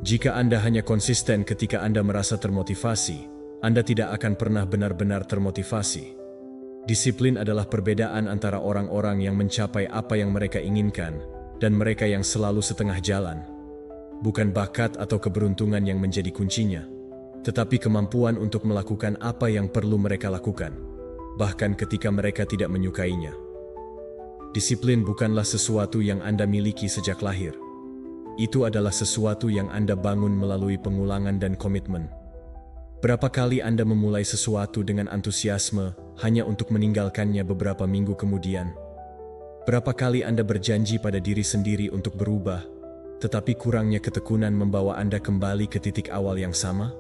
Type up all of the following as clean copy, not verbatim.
Jika Anda hanya konsisten ketika Anda merasa termotivasi, Anda tidak akan pernah benar-benar termotivasi. Disiplin adalah perbedaan antara orang-orang yang mencapai apa yang mereka inginkan dan mereka yang selalu setengah jalan. Bukan bakat atau keberuntungan yang menjadi kuncinya, tetapi kemampuan untuk melakukan apa yang perlu mereka lakukan, bahkan ketika mereka tidak menyukainya. Disiplin bukanlah sesuatu yang Anda miliki sejak lahir. Itu adalah sesuatu yang Anda bangun melalui pengulangan dan komitmen. Berapa kali Anda memulai sesuatu dengan antusiasme hanya untuk meninggalkannya beberapa minggu kemudian? Berapa kali Anda berjanji pada diri sendiri untuk berubah, tetapi kurangnya ketekunan membawa Anda kembali ke titik awal yang sama?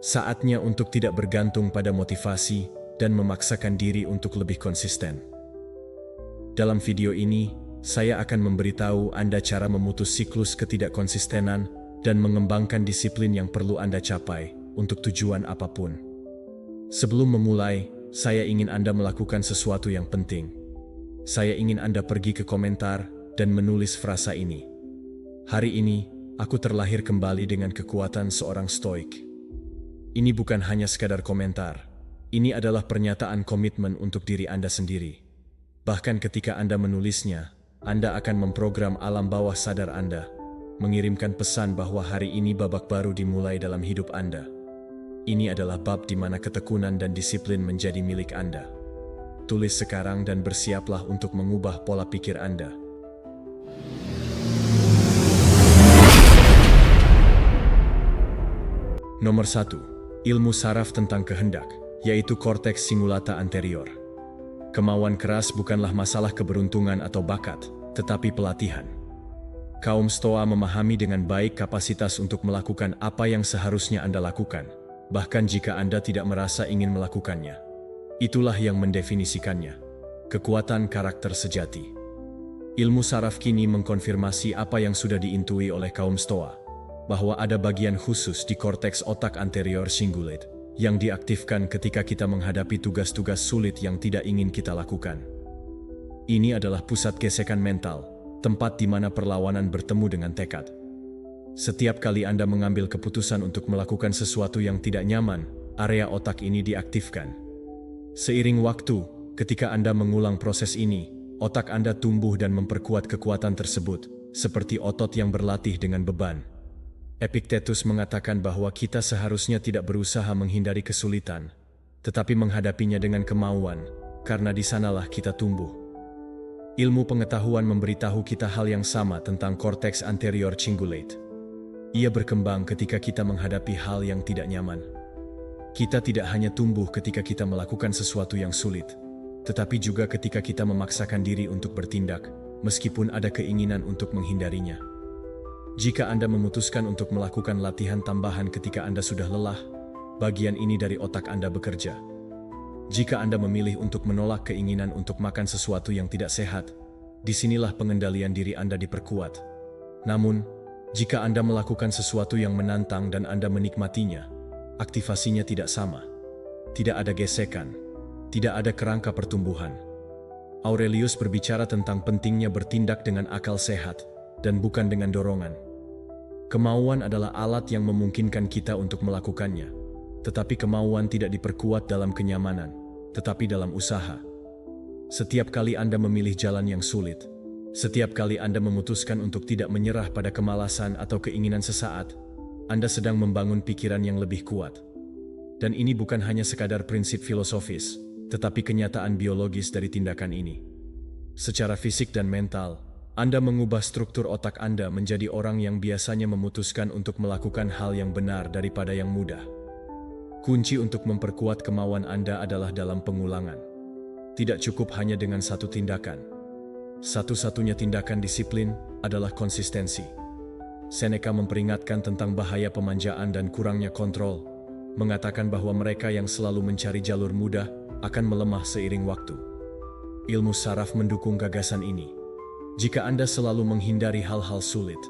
Saatnya untuk tidak bergantung pada motivasi dan memaksakan diri untuk lebih konsisten. Dalam video ini, saya akan memberitahu Anda cara memutus siklus ketidakkonsistenan dan mengembangkan disiplin yang perlu Anda capai untuk tujuan apapun. Sebelum memulai, saya ingin Anda melakukan sesuatu yang penting. Saya ingin Anda pergi ke komentar dan menulis frasa ini. Hari ini, aku terlahir kembali dengan kekuatan seorang stoik. Ini bukan hanya sekadar komentar. Ini adalah pernyataan komitmen untuk diri Anda sendiri. Bahkan ketika Anda menulisnya, Anda akan memprogram alam bawah sadar Anda, mengirimkan pesan bahwa hari ini babak baru dimulai dalam hidup Anda. Ini adalah bab di mana ketekunan dan disiplin menjadi milik Anda. Tulis sekarang dan bersiaplah untuk mengubah pola pikir Anda. Nomor 1. Ilmu saraf tentang kehendak, yaitu korteks cingulata anterior. Kemauan keras bukanlah masalah keberuntungan atau bakat, tetapi pelatihan. Kaum Stoa memahami dengan baik kapasitas untuk melakukan apa yang seharusnya Anda lakukan, bahkan jika Anda tidak merasa ingin melakukannya. Itulah yang mendefinisikannya, kekuatan karakter sejati. Ilmu saraf kini mengkonfirmasi apa yang sudah diintui oleh kaum Stoa, bahwa ada bagian khusus di korteks otak anterior cingulate yang diaktifkan ketika kita menghadapi tugas-tugas sulit yang tidak ingin kita lakukan. Ini adalah pusat gesekan mental, tempat di mana perlawanan bertemu dengan tekad. Setiap kali Anda mengambil keputusan untuk melakukan sesuatu yang tidak nyaman, area otak ini diaktifkan. Seiring waktu, ketika Anda mengulang proses ini, otak Anda tumbuh dan memperkuat kekuatan tersebut, seperti otot yang berlatih dengan beban. Epictetus mengatakan bahwa kita seharusnya tidak berusaha menghindari kesulitan, tetapi menghadapinya dengan kemauan, karena di sanalah kita tumbuh. Ilmu pengetahuan memberitahu kita hal yang sama tentang korteks anterior cingulate. Ia berkembang ketika kita menghadapi hal yang tidak nyaman. Kita tidak hanya tumbuh ketika kita melakukan sesuatu yang sulit, tetapi juga ketika kita memaksakan diri untuk bertindak, meskipun ada keinginan untuk menghindarinya. Jika Anda memutuskan untuk melakukan latihan tambahan ketika Anda sudah lelah, bagian ini dari otak Anda bekerja. Jika Anda memilih untuk menolak keinginan untuk makan sesuatu yang tidak sehat, disinilah pengendalian diri Anda diperkuat. Namun, jika Anda melakukan sesuatu yang menantang dan Anda menikmatinya, aktivasinya tidak sama. Tidak ada gesekan, tidak ada kerangka pertumbuhan. Aurelius berbicara tentang pentingnya bertindak dengan akal sehat dan bukan dengan dorongan. Kemauan adalah alat yang memungkinkan kita untuk melakukannya, tetapi kemauan tidak diperkuat dalam kenyamanan, tetapi dalam usaha. Setiap kali Anda memilih jalan yang sulit, setiap kali Anda memutuskan untuk tidak menyerah pada kemalasan atau keinginan sesaat, Anda sedang membangun pikiran yang lebih kuat. Dan ini bukan hanya sekadar prinsip filosofis, tetapi kenyataan biologis dari tindakan ini. Secara fisik dan mental, Anda mengubah struktur otak Anda menjadi orang yang biasanya memutuskan untuk melakukan hal yang benar daripada yang mudah. Kunci untuk memperkuat kemauan Anda adalah dalam pengulangan. Tidak cukup hanya dengan satu tindakan. Satu-satunya tindakan disiplin adalah konsistensi. Seneca memperingatkan tentang bahaya pemanjaan dan kurangnya kontrol, mengatakan bahwa mereka yang selalu mencari jalur mudah akan melemah seiring waktu. Ilmu saraf mendukung gagasan ini. Jika Anda selalu menghindari hal-hal sulit,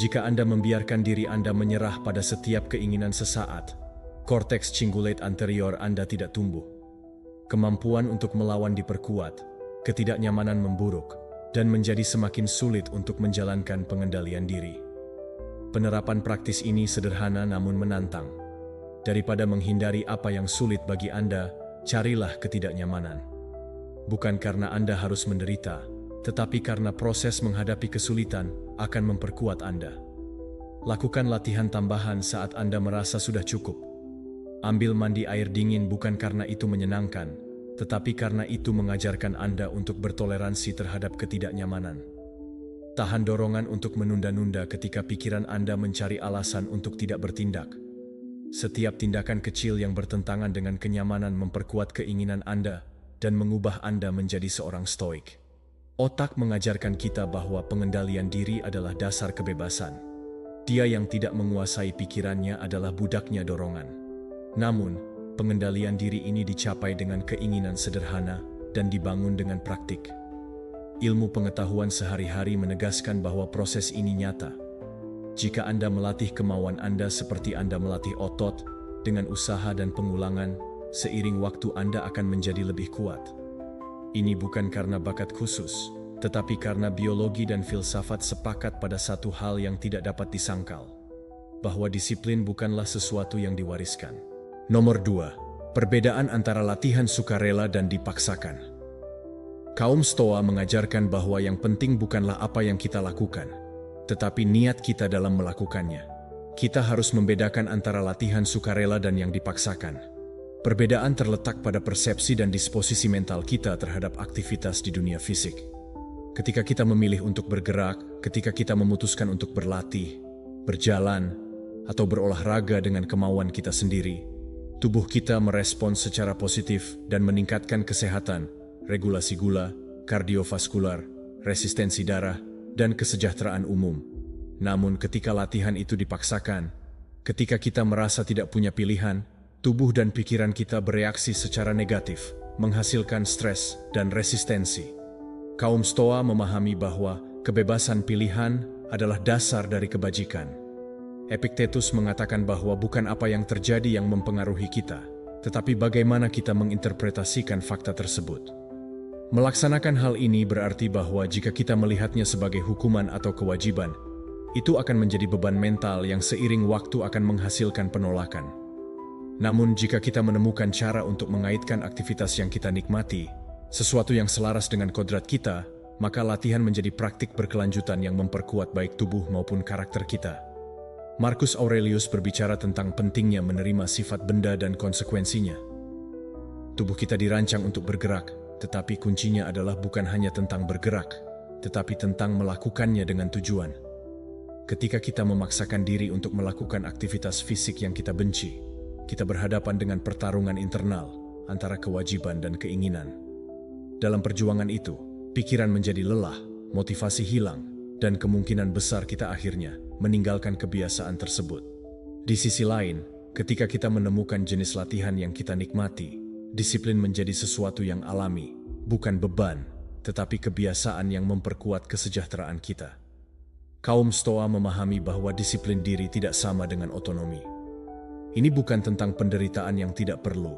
jika Anda membiarkan diri Anda menyerah pada setiap keinginan sesaat, korteks cingulate anterior Anda tidak tumbuh. Kemampuan untuk melawan diperkuat, ketidaknyamanan memburuk, dan menjadi semakin sulit untuk menjalankan pengendalian diri. Penerapan praktis ini sederhana namun menantang. Daripada menghindari apa yang sulit bagi Anda, carilah ketidaknyamanan. Bukan karena Anda harus menderita, tetapi karena proses menghadapi kesulitan akan memperkuat Anda. Lakukan latihan tambahan saat Anda merasa sudah cukup. Ambil mandi air dingin bukan karena itu menyenangkan, tetapi karena itu mengajarkan Anda untuk bertoleransi terhadap ketidaknyamanan. Tahan dorongan untuk menunda-nunda ketika pikiran Anda mencari alasan untuk tidak bertindak. Setiap tindakan kecil yang bertentangan dengan kenyamanan memperkuat keinginan Anda dan mengubah Anda menjadi seorang stoik. Otak mengajarkan kita bahwa pengendalian diri adalah dasar kebebasan. Dia yang tidak menguasai pikirannya adalah budaknya dorongan. Namun, pengendalian diri ini dicapai dengan keinginan sederhana dan dibangun dengan praktik. Ilmu pengetahuan sehari-hari menegaskan bahwa proses ini nyata. Jika Anda melatih kemauan Anda seperti Anda melatih otot, dengan usaha dan pengulangan, seiring waktu Anda akan menjadi lebih kuat. Ini bukan karena bakat khusus, tetapi karena biologi dan filsafat sepakat pada satu hal yang tidak dapat disangkal, bahwa disiplin bukanlah sesuatu yang diwariskan. Nomor 2. Perbedaan antara latihan sukarela dan dipaksakan. Kaum Stoa mengajarkan bahwa yang penting bukanlah apa yang kita lakukan, tetapi niat kita dalam melakukannya. Kita harus membedakan antara latihan sukarela dan yang dipaksakan. Perbedaan terletak pada persepsi dan disposisi mental kita terhadap aktivitas di dunia fisik. Ketika kita memilih untuk bergerak, ketika kita memutuskan untuk berlatih, berjalan, atau berolahraga dengan kemauan kita sendiri, tubuh kita merespons secara positif dan meningkatkan kesehatan, regulasi gula, kardiovaskular, resistensi darah, dan kesejahteraan umum. Namun ketika latihan itu dipaksakan, ketika kita merasa tidak punya pilihan, tubuh dan pikiran kita bereaksi secara negatif, menghasilkan stres dan resistensi. Kaum Stoa memahami bahwa kebebasan pilihan adalah dasar dari kebajikan. Epictetus mengatakan bahwa bukan apa yang terjadi yang mempengaruhi kita, tetapi bagaimana kita menginterpretasikan fakta tersebut. Melaksanakan hal ini berarti bahwa jika kita melihatnya sebagai hukuman atau kewajiban, itu akan menjadi beban mental yang seiring waktu akan menghasilkan penolakan. Namun jika kita menemukan cara untuk mengaitkan aktivitas yang kita nikmati, sesuatu yang selaras dengan kodrat kita, maka latihan menjadi praktik berkelanjutan yang memperkuat baik tubuh maupun karakter kita. Marcus Aurelius berbicara tentang pentingnya menerima sifat benda dan konsekuensinya. Tubuh kita dirancang untuk bergerak, tetapi kuncinya adalah bukan hanya tentang bergerak, tetapi tentang melakukannya dengan tujuan. Ketika kita memaksakan diri untuk melakukan aktivitas fisik yang kita benci, kita berhadapan dengan pertarungan internal antara kewajiban dan keinginan. Dalam perjuangan itu, pikiran menjadi lelah, motivasi hilang, dan kemungkinan besar kita akhirnya meninggalkan kebiasaan tersebut. Di sisi lain, ketika kita menemukan jenis latihan yang kita nikmati, disiplin menjadi sesuatu yang alami, bukan beban, tetapi kebiasaan yang memperkuat kesejahteraan kita. Kaum Stoa memahami bahwa disiplin diri tidak sama dengan otonomi. Ini bukan tentang penderitaan yang tidak perlu,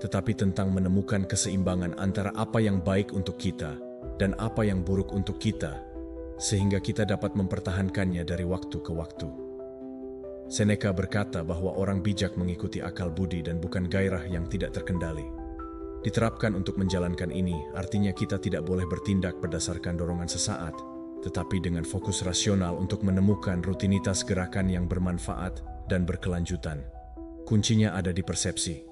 tetapi tentang menemukan keseimbangan antara apa yang baik untuk kita dan apa yang buruk untuk kita, sehingga kita dapat mempertahankannya dari waktu ke waktu. Seneca berkata bahwa orang bijak mengikuti akal budi dan bukan gairah yang tidak terkendali. Diterapkan untuk menjalankan ini, artinya kita tidak boleh bertindak berdasarkan dorongan sesaat, tetapi dengan fokus rasional untuk menemukan rutinitas gerakan yang bermanfaat dan berkelanjutan. Kuncinya ada di persepsi.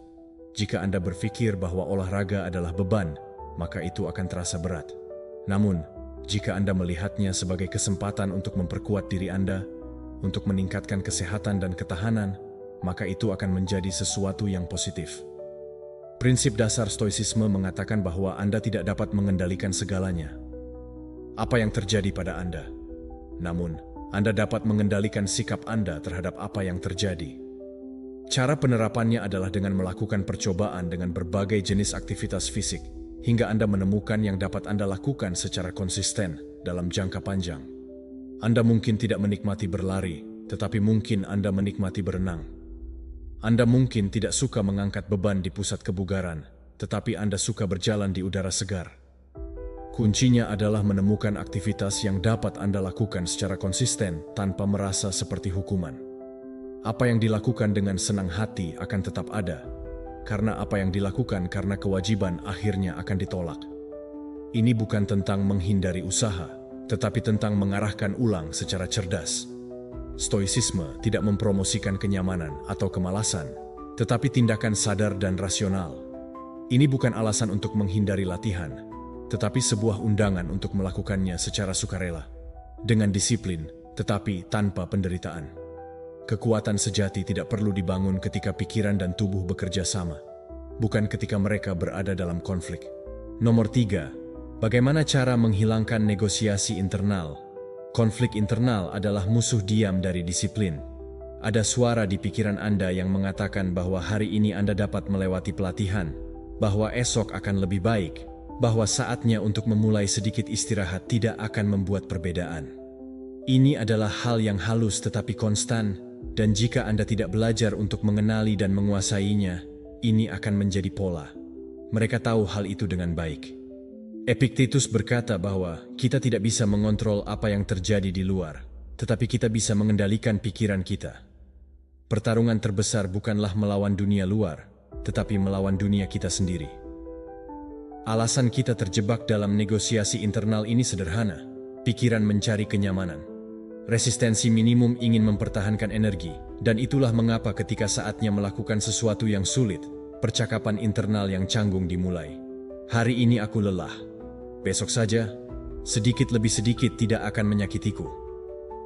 Jika Anda berpikir bahwa olahraga adalah beban, maka itu akan terasa berat. Namun, jika Anda melihatnya sebagai kesempatan untuk memperkuat diri Anda, untuk meningkatkan kesehatan dan ketahanan, maka itu akan menjadi sesuatu yang positif. Prinsip dasar stoicisme mengatakan bahwa Anda tidak dapat mengendalikan segalanya. Apa yang terjadi pada Anda? Namun, Anda dapat mengendalikan sikap Anda terhadap apa yang terjadi. Cara penerapannya adalah dengan melakukan percobaan dengan berbagai jenis aktivitas fisik, hingga Anda menemukan yang dapat Anda lakukan secara konsisten dalam jangka panjang. Anda mungkin tidak menikmati berlari, tetapi mungkin Anda menikmati berenang. Anda mungkin tidak suka mengangkat beban di pusat kebugaran, tetapi Anda suka berjalan di udara segar. Kuncinya adalah menemukan aktivitas yang dapat Anda lakukan secara konsisten tanpa merasa seperti hukuman. Apa yang dilakukan dengan senang hati akan tetap ada, karena apa yang dilakukan karena kewajiban akhirnya akan ditolak. Ini bukan tentang menghindari usaha, tetapi tentang mengarahkan ulang secara cerdas. Stoicisme tidak mempromosikan kenyamanan atau kemalasan, tetapi tindakan sadar dan rasional. Ini bukan alasan untuk menghindari latihan, tetapi sebuah undangan untuk melakukannya secara sukarela, dengan disiplin, tetapi tanpa penderitaan. Kekuatan sejati tidak perlu dibangun ketika pikiran dan tubuh bekerja sama, bukan ketika mereka berada dalam konflik. Nomor 3, bagaimana cara menghilangkan negosiasi internal? Konflik internal adalah musuh diam dari disiplin. Ada suara di pikiran Anda yang mengatakan bahwa hari ini Anda dapat melewati pelatihan, bahwa esok akan lebih baik, bahwa saatnya untuk memulai sedikit istirahat tidak akan membuat perbedaan. Ini adalah hal yang halus tetapi konstan, dan jika Anda tidak belajar untuk mengenali dan menguasainya, ini akan menjadi pola. Mereka tahu hal itu dengan baik. Epictetus berkata bahwa kita tidak bisa mengontrol apa yang terjadi di luar, tetapi kita bisa mengendalikan pikiran kita. Pertarungan terbesar bukanlah melawan dunia luar, tetapi melawan dunia kita sendiri. Alasan kita terjebak dalam negosiasi internal ini sederhana. Pikiran mencari kenyamanan. Resistensi minimum ingin mempertahankan energi, dan itulah mengapa ketika saatnya melakukan sesuatu yang sulit, percakapan internal yang canggung dimulai. Hari ini aku lelah. Besok saja, sedikit lebih sedikit tidak akan menyakitiku.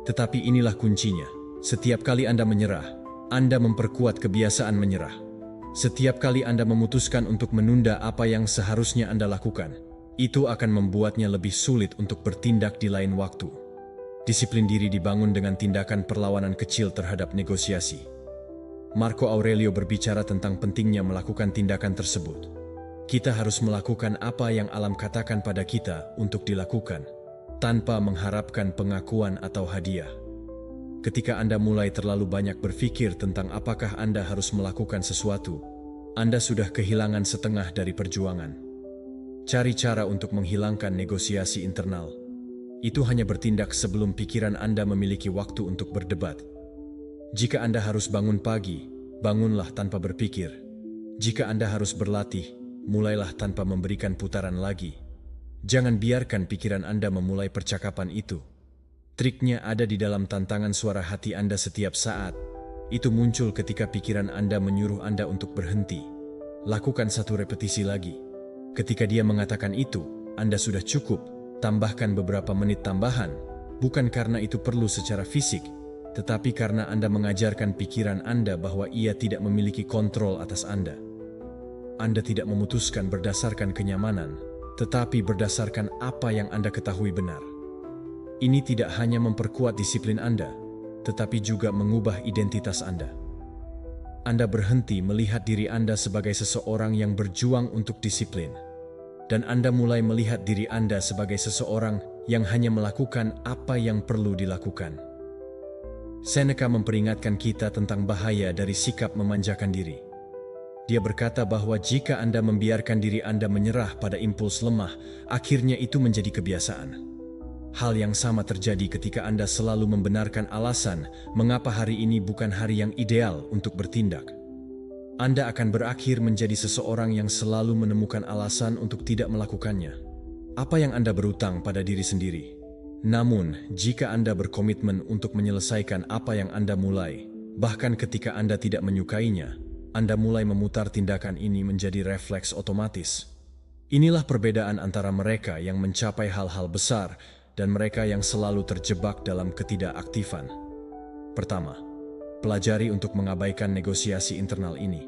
Tetapi inilah kuncinya. Setiap kali Anda menyerah, Anda memperkuat kebiasaan menyerah. Setiap kali Anda memutuskan untuk menunda apa yang seharusnya Anda lakukan, itu akan membuatnya lebih sulit untuk bertindak di lain waktu. Disiplin diri dibangun dengan tindakan perlawanan kecil terhadap negosiasi. Marco Aurelio berbicara tentang pentingnya melakukan tindakan tersebut. Kita harus melakukan apa yang alam katakan pada kita untuk dilakukan, tanpa mengharapkan pengakuan atau hadiah. Ketika Anda mulai terlalu banyak berpikir tentang apakah Anda harus melakukan sesuatu, Anda sudah kehilangan setengah dari perjuangan. Cari cara untuk menghilangkan negosiasi internal. Itu hanya bertindak sebelum pikiran Anda memiliki waktu untuk berdebat. Jika Anda harus bangun pagi, bangunlah tanpa berpikir. Jika Anda harus berlatih, mulailah tanpa memberikan putaran lagi. Jangan biarkan pikiran Anda memulai percakapan itu. Triknya ada di dalam tantangan suara hati Anda setiap saat. Itu muncul ketika pikiran Anda menyuruh Anda untuk berhenti. Lakukan satu repetisi lagi. Ketika dia mengatakan itu, Anda sudah cukup. Tambahkan beberapa menit tambahan, bukan karena itu perlu secara fisik, tetapi karena Anda mengajarkan pikiran Anda bahwa ia tidak memiliki kontrol atas Anda. Anda tidak memutuskan berdasarkan kenyamanan, tetapi berdasarkan apa yang Anda ketahui benar. Ini tidak hanya memperkuat disiplin Anda, tetapi juga mengubah identitas Anda. Anda berhenti melihat diri Anda sebagai seseorang yang berjuang untuk disiplin, dan Anda mulai melihat diri Anda sebagai seseorang yang hanya melakukan apa yang perlu dilakukan. Seneca memperingatkan kita tentang bahaya dari sikap memanjakan diri. Dia berkata bahwa jika Anda membiarkan diri Anda menyerah pada impuls lemah, akhirnya itu menjadi kebiasaan. Hal yang sama terjadi ketika Anda selalu membenarkan alasan mengapa hari ini bukan hari yang ideal untuk bertindak. Anda akan berakhir menjadi seseorang yang selalu menemukan alasan untuk tidak melakukannya. Apa yang Anda berutang pada diri sendiri? Namun, jika Anda berkomitmen untuk menyelesaikan apa yang Anda mulai, bahkan ketika Anda tidak menyukainya, Anda mulai memutar tindakan ini menjadi refleks otomatis. Inilah perbedaan antara mereka yang mencapai hal-hal besar dan mereka yang selalu terjebak dalam ketidakaktifan. Pertama, pelajari untuk mengabaikan negosiasi internal ini.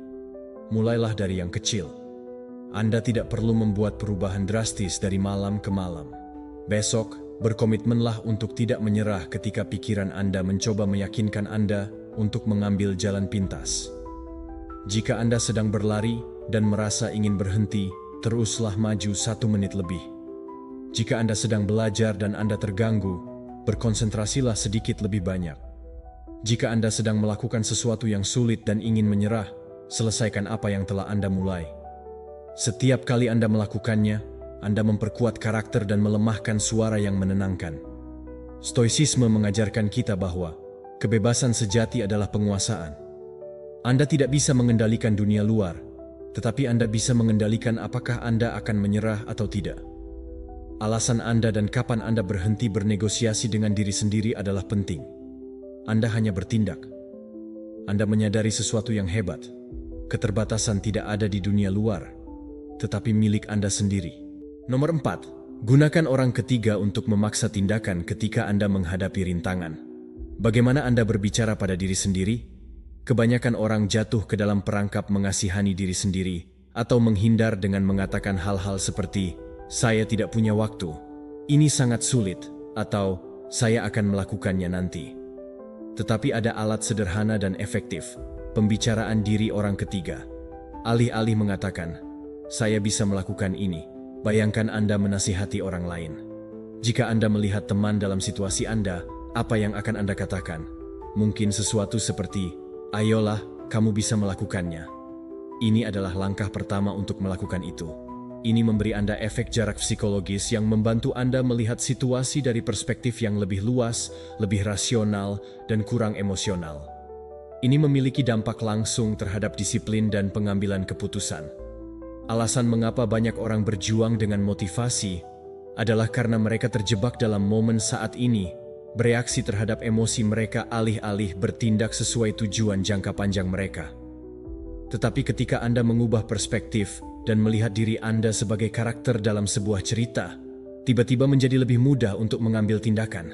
Mulailah dari yang kecil. Anda tidak perlu membuat perubahan drastis dari malam ke malam. Besok, berkomitmenlah untuk tidak menyerah ketika pikiran Anda mencoba meyakinkan Anda untuk mengambil jalan pintas. Jika Anda sedang berlari dan merasa ingin berhenti, teruslah maju 1 menit lebih. Jika Anda sedang belajar dan Anda terganggu, berkonsentrasilah sedikit lebih banyak. Jika Anda sedang melakukan sesuatu yang sulit dan ingin menyerah, selesaikan apa yang telah Anda mulai. Setiap kali Anda melakukannya, Anda memperkuat karakter dan melemahkan suara yang menenangkan. Stoicisme mengajarkan kita bahwa kebebasan sejati adalah penguasaan. Anda tidak bisa mengendalikan dunia luar, tetapi Anda bisa mengendalikan apakah Anda akan menyerah atau tidak. Alasan Anda dan kapan Anda berhenti bernegosiasi dengan diri sendiri adalah penting. Anda hanya bertindak. Anda menyadari sesuatu yang hebat. Keterbatasan tidak ada di dunia luar, tetapi milik Anda sendiri. Nomor 4. Gunakan orang ketiga untuk memaksa tindakan ketika Anda menghadapi rintangan. Bagaimana Anda berbicara pada diri sendiri? Kebanyakan orang jatuh ke dalam perangkap mengasihani diri sendiri atau menghindar dengan mengatakan hal-hal seperti, "Saya tidak punya waktu, ini sangat sulit," atau "Saya akan melakukannya nanti." Tetapi ada alat sederhana dan efektif, pembicaraan diri orang ketiga. Alih-alih mengatakan, "Saya bisa melakukan ini," bayangkan Anda menasihati orang lain. Jika Anda melihat teman dalam situasi Anda, apa yang akan Anda katakan? Mungkin sesuatu seperti, "Ayolah, kamu bisa melakukannya." Ini adalah langkah pertama untuk melakukan itu. Ini memberi Anda efek jarak psikologis yang membantu Anda melihat situasi dari perspektif yang lebih luas, lebih rasional, dan kurang emosional. Ini memiliki dampak langsung terhadap disiplin dan pengambilan keputusan. Alasan mengapa banyak orang berjuang dengan motivasi adalah karena mereka terjebak dalam momen saat ini, bereaksi terhadap emosi mereka alih-alih bertindak sesuai tujuan jangka panjang mereka. Tetapi ketika Anda mengubah perspektif dan melihat diri Anda sebagai karakter dalam sebuah cerita, tiba-tiba menjadi lebih mudah untuk mengambil tindakan.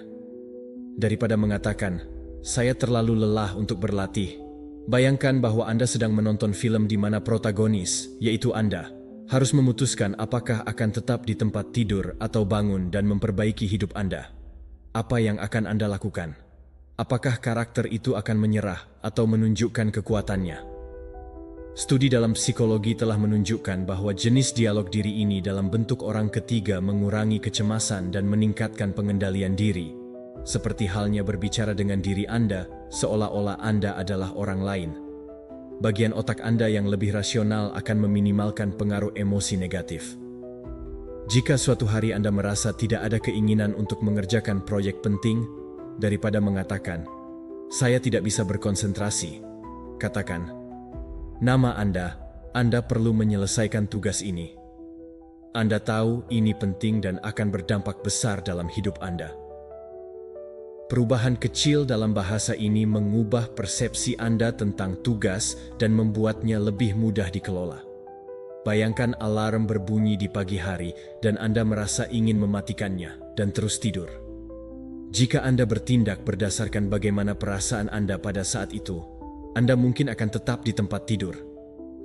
Daripada mengatakan, "Saya terlalu lelah untuk berlatih." Bayangkan bahwa Anda sedang menonton film di mana protagonis, yaitu Anda, harus memutuskan apakah akan tetap di tempat tidur atau bangun dan memperbaiki hidup Anda. Apa yang akan Anda lakukan? Apakah karakter itu akan menyerah atau menunjukkan kekuatannya? Studi dalam psikologi telah menunjukkan bahwa jenis dialog diri ini dalam bentuk orang ketiga mengurangi kecemasan dan meningkatkan pengendalian diri. Seperti halnya berbicara dengan diri Anda, seolah-olah Anda adalah orang lain. Bagian otak Anda yang lebih rasional akan meminimalkan pengaruh emosi negatif. Jika suatu hari Anda merasa tidak ada keinginan untuk mengerjakan proyek penting, daripada mengatakan, "Saya tidak bisa berkonsentrasi," katakan, "Nama Anda perlu menyelesaikan tugas ini. Anda tahu ini penting dan akan berdampak besar dalam hidup Anda." Perubahan kecil dalam bahasa ini mengubah persepsi Anda tentang tugas dan membuatnya lebih mudah dikelola. Bayangkan alarm berbunyi di pagi hari dan Anda merasa ingin mematikannya dan terus tidur. Jika Anda bertindak berdasarkan bagaimana perasaan Anda pada saat itu, Anda mungkin akan tetap di tempat tidur.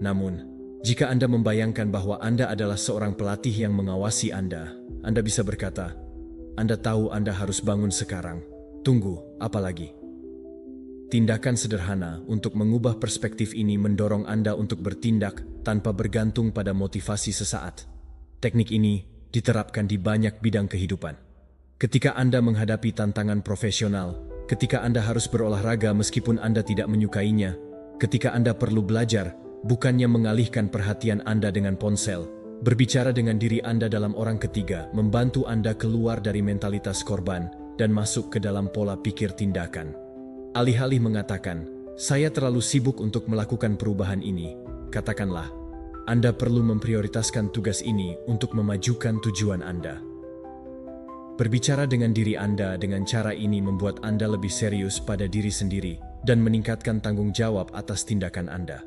Namun, jika Anda membayangkan bahwa Anda adalah seorang pelatih yang mengawasi Anda bisa berkata, "Anda tahu Anda harus bangun sekarang. Tunggu, apa lagi?" Tindakan sederhana untuk mengubah perspektif ini mendorong Anda untuk bertindak tanpa bergantung pada motivasi sesaat. Teknik ini diterapkan di banyak bidang kehidupan. Ketika Anda menghadapi tantangan profesional, ketika Anda harus berolahraga meskipun Anda tidak menyukainya, ketika Anda perlu belajar, bukannya mengalihkan perhatian Anda dengan ponsel, berbicara dengan diri Anda dalam orang ketiga membantu Anda keluar dari mentalitas korban dan masuk ke dalam pola pikir tindakan. Alih-alih mengatakan, "Saya terlalu sibuk untuk melakukan perubahan ini," katakanlah, "Anda perlu memprioritaskan tugas ini untuk memajukan tujuan Anda." Berbicara dengan diri Anda dengan cara ini membuat Anda lebih serius pada diri sendiri dan meningkatkan tanggung jawab atas tindakan Anda.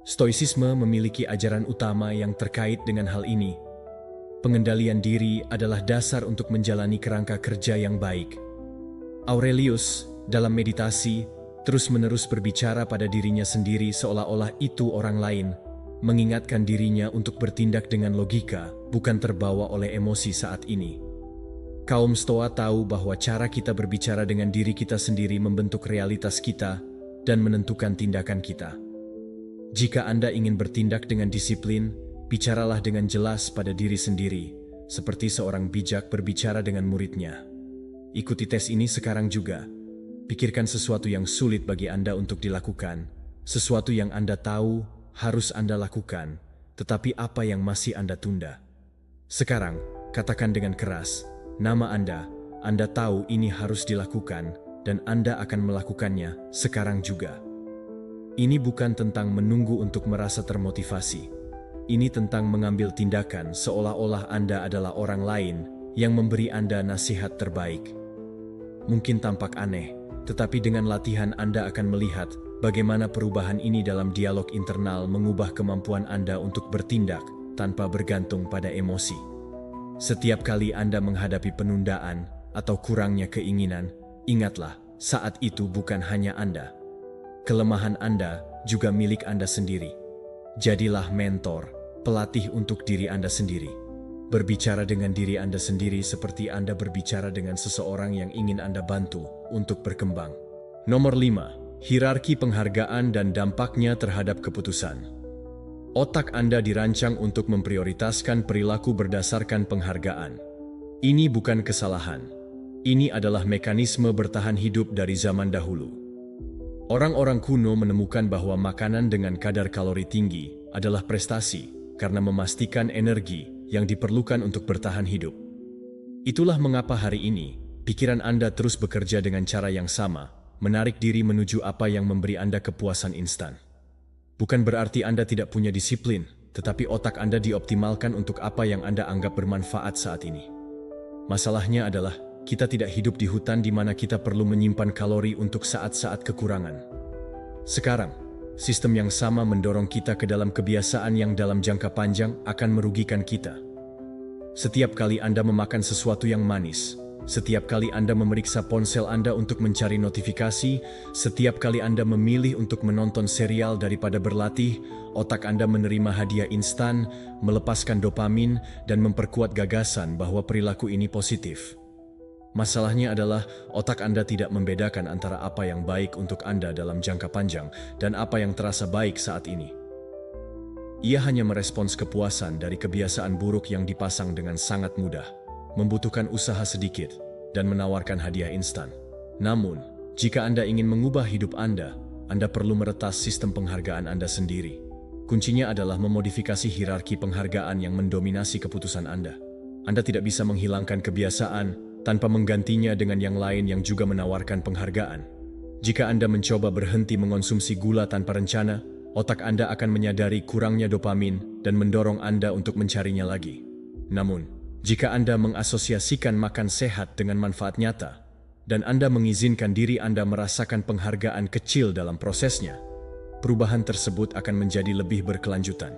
Stoicisme memiliki ajaran utama yang terkait dengan hal ini. Pengendalian diri adalah dasar untuk menjalani kerangka kerja yang baik. Aurelius, dalam meditasi, terus-menerus berbicara pada dirinya sendiri seolah-olah itu orang lain, mengingatkan dirinya untuk bertindak dengan logika, bukan terbawa oleh emosi saat ini. Kaum Stoa tahu bahwa cara kita berbicara dengan diri kita sendiri membentuk realitas kita dan menentukan tindakan kita. Jika Anda ingin bertindak dengan disiplin, bicaralah dengan jelas pada diri sendiri, seperti seorang bijak berbicara dengan muridnya. Ikuti tes ini sekarang juga. Pikirkan sesuatu yang sulit bagi Anda untuk dilakukan, sesuatu yang Anda tahu harus Anda lakukan, tetapi apa yang masih Anda tunda. Sekarang, katakan dengan keras, nama Anda tahu ini harus dilakukan, dan Anda akan melakukannya sekarang juga. Ini bukan tentang menunggu untuk merasa termotivasi. Ini tentang mengambil tindakan seolah-olah Anda adalah orang lain yang memberi Anda nasihat terbaik. Mungkin tampak aneh, tetapi dengan latihan Anda akan melihat bagaimana perubahan ini dalam dialog internal mengubah kemampuan Anda untuk bertindak tanpa bergantung pada emosi. Setiap kali Anda menghadapi penundaan atau kurangnya keinginan, ingatlah, saat itu bukan hanya Anda. Kelemahan Anda juga milik Anda sendiri. Jadilah mentor, pelatih untuk diri Anda sendiri. Berbicara dengan diri Anda sendiri seperti Anda berbicara dengan seseorang yang ingin Anda bantu untuk berkembang. Nomor 5. Hierarki penghargaan dan dampaknya terhadap keputusan. Otak Anda dirancang untuk memprioritaskan perilaku berdasarkan penghargaan. Ini bukan kesalahan. Ini adalah mekanisme bertahan hidup dari zaman dahulu. Orang-orang kuno menemukan bahwa makanan dengan kadar kalori tinggi adalah prestasi karena memastikan energi yang diperlukan untuk bertahan hidup. Itulah mengapa hari ini, pikiran Anda terus bekerja dengan cara yang sama, menarik diri menuju apa yang memberi Anda kepuasan instan. Bukan berarti Anda tidak punya disiplin, tetapi otak Anda dioptimalkan untuk apa yang Anda anggap bermanfaat saat ini. Masalahnya adalah, kita tidak hidup di hutan di mana kita perlu menyimpan kalori untuk saat-saat kekurangan. Sekarang, sistem yang sama mendorong kita ke dalam kebiasaan yang dalam jangka panjang akan merugikan kita. Setiap kali Anda memakan sesuatu yang manis, setiap kali Anda memeriksa ponsel Anda untuk mencari notifikasi, setiap kali Anda memilih untuk menonton serial daripada berlatih, otak Anda menerima hadiah instan, melepaskan dopamin, dan memperkuat gagasan bahwa perilaku ini positif. Masalahnya adalah otak Anda tidak membedakan antara apa yang baik untuk Anda dalam jangka panjang dan apa yang terasa baik saat ini. Ia hanya merespons kepuasan dari kebiasaan buruk yang dipasang dengan sangat mudah, membutuhkan usaha sedikit, dan menawarkan hadiah instan. Namun, jika Anda ingin mengubah hidup Anda perlu meretas sistem penghargaan Anda sendiri. Kuncinya adalah memodifikasi hierarki penghargaan yang mendominasi keputusan Anda. Anda tidak bisa menghilangkan kebiasaan tanpa menggantinya dengan yang lain yang juga menawarkan penghargaan. Jika Anda mencoba berhenti mengonsumsi gula tanpa rencana, otak Anda akan menyadari kurangnya dopamin dan mendorong Anda untuk mencarinya lagi. Namun, jika Anda mengasosiasikan makan sehat dengan manfaat nyata, dan Anda mengizinkan diri Anda merasakan penghargaan kecil dalam prosesnya, perubahan tersebut akan menjadi lebih berkelanjutan.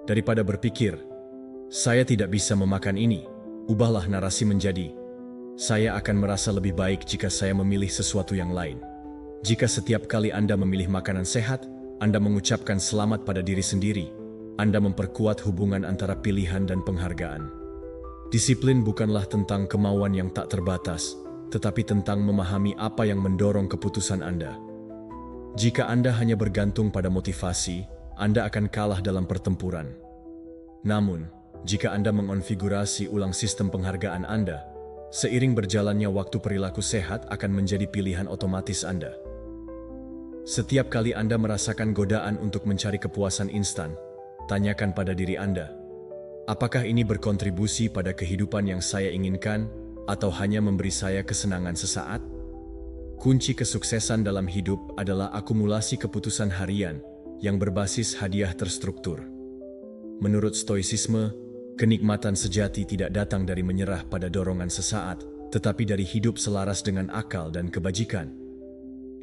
Daripada berpikir, "Saya tidak bisa memakan ini," ubahlah narasi menjadi, "Saya akan merasa lebih baik jika saya memilih sesuatu yang lain." Jika setiap kali Anda memilih makanan sehat, Anda mengucapkan selamat pada diri sendiri, Anda memperkuat hubungan antara pilihan dan penghargaan. Disiplin bukanlah tentang kemauan yang tak terbatas, tetapi tentang memahami apa yang mendorong keputusan Anda. Jika Anda hanya bergantung pada motivasi, Anda akan kalah dalam pertempuran. Namun, jika Anda mengonfigurasi ulang sistem penghargaan Anda, seiring berjalannya waktu perilaku sehat akan menjadi pilihan otomatis Anda. Setiap kali Anda merasakan godaan untuk mencari kepuasan instan, tanyakan pada diri Anda, apakah ini berkontribusi pada kehidupan yang saya inginkan atau hanya memberi saya kesenangan sesaat? Kunci kesuksesan dalam hidup adalah akumulasi keputusan harian yang berbasis hadiah terstruktur. Menurut Stoicisme, kenikmatan sejati tidak datang dari menyerah pada dorongan sesaat, tetapi dari hidup selaras dengan akal dan kebajikan.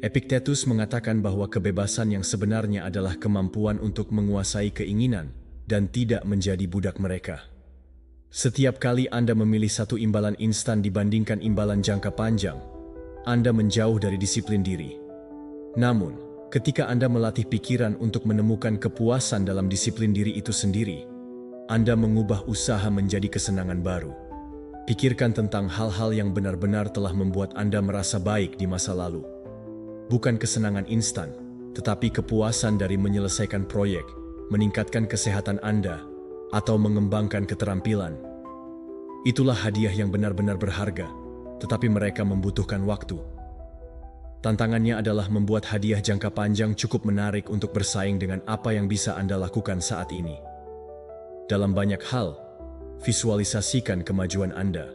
Epictetus mengatakan bahwa kebebasan yang sebenarnya adalah kemampuan untuk menguasai keinginan dan tidak menjadi budak mereka. Setiap kali Anda memilih satu imbalan instan dibandingkan imbalan jangka panjang, Anda menjauh dari disiplin diri. Namun, ketika Anda melatih pikiran untuk menemukan kepuasan dalam disiplin diri itu sendiri, Anda mengubah usaha menjadi kesenangan baru. Pikirkan tentang hal-hal yang benar-benar telah membuat Anda merasa baik di masa lalu. Bukan kesenangan instan, tetapi kepuasan dari menyelesaikan proyek, meningkatkan kesehatan Anda, atau mengembangkan keterampilan. Itulah hadiah yang benar-benar berharga, tetapi mereka membutuhkan waktu. Tantangannya adalah membuat hadiah jangka panjang cukup menarik untuk bersaing dengan apa yang bisa Anda lakukan saat ini. Dalam banyak hal, Visualisasikan kemajuan Anda.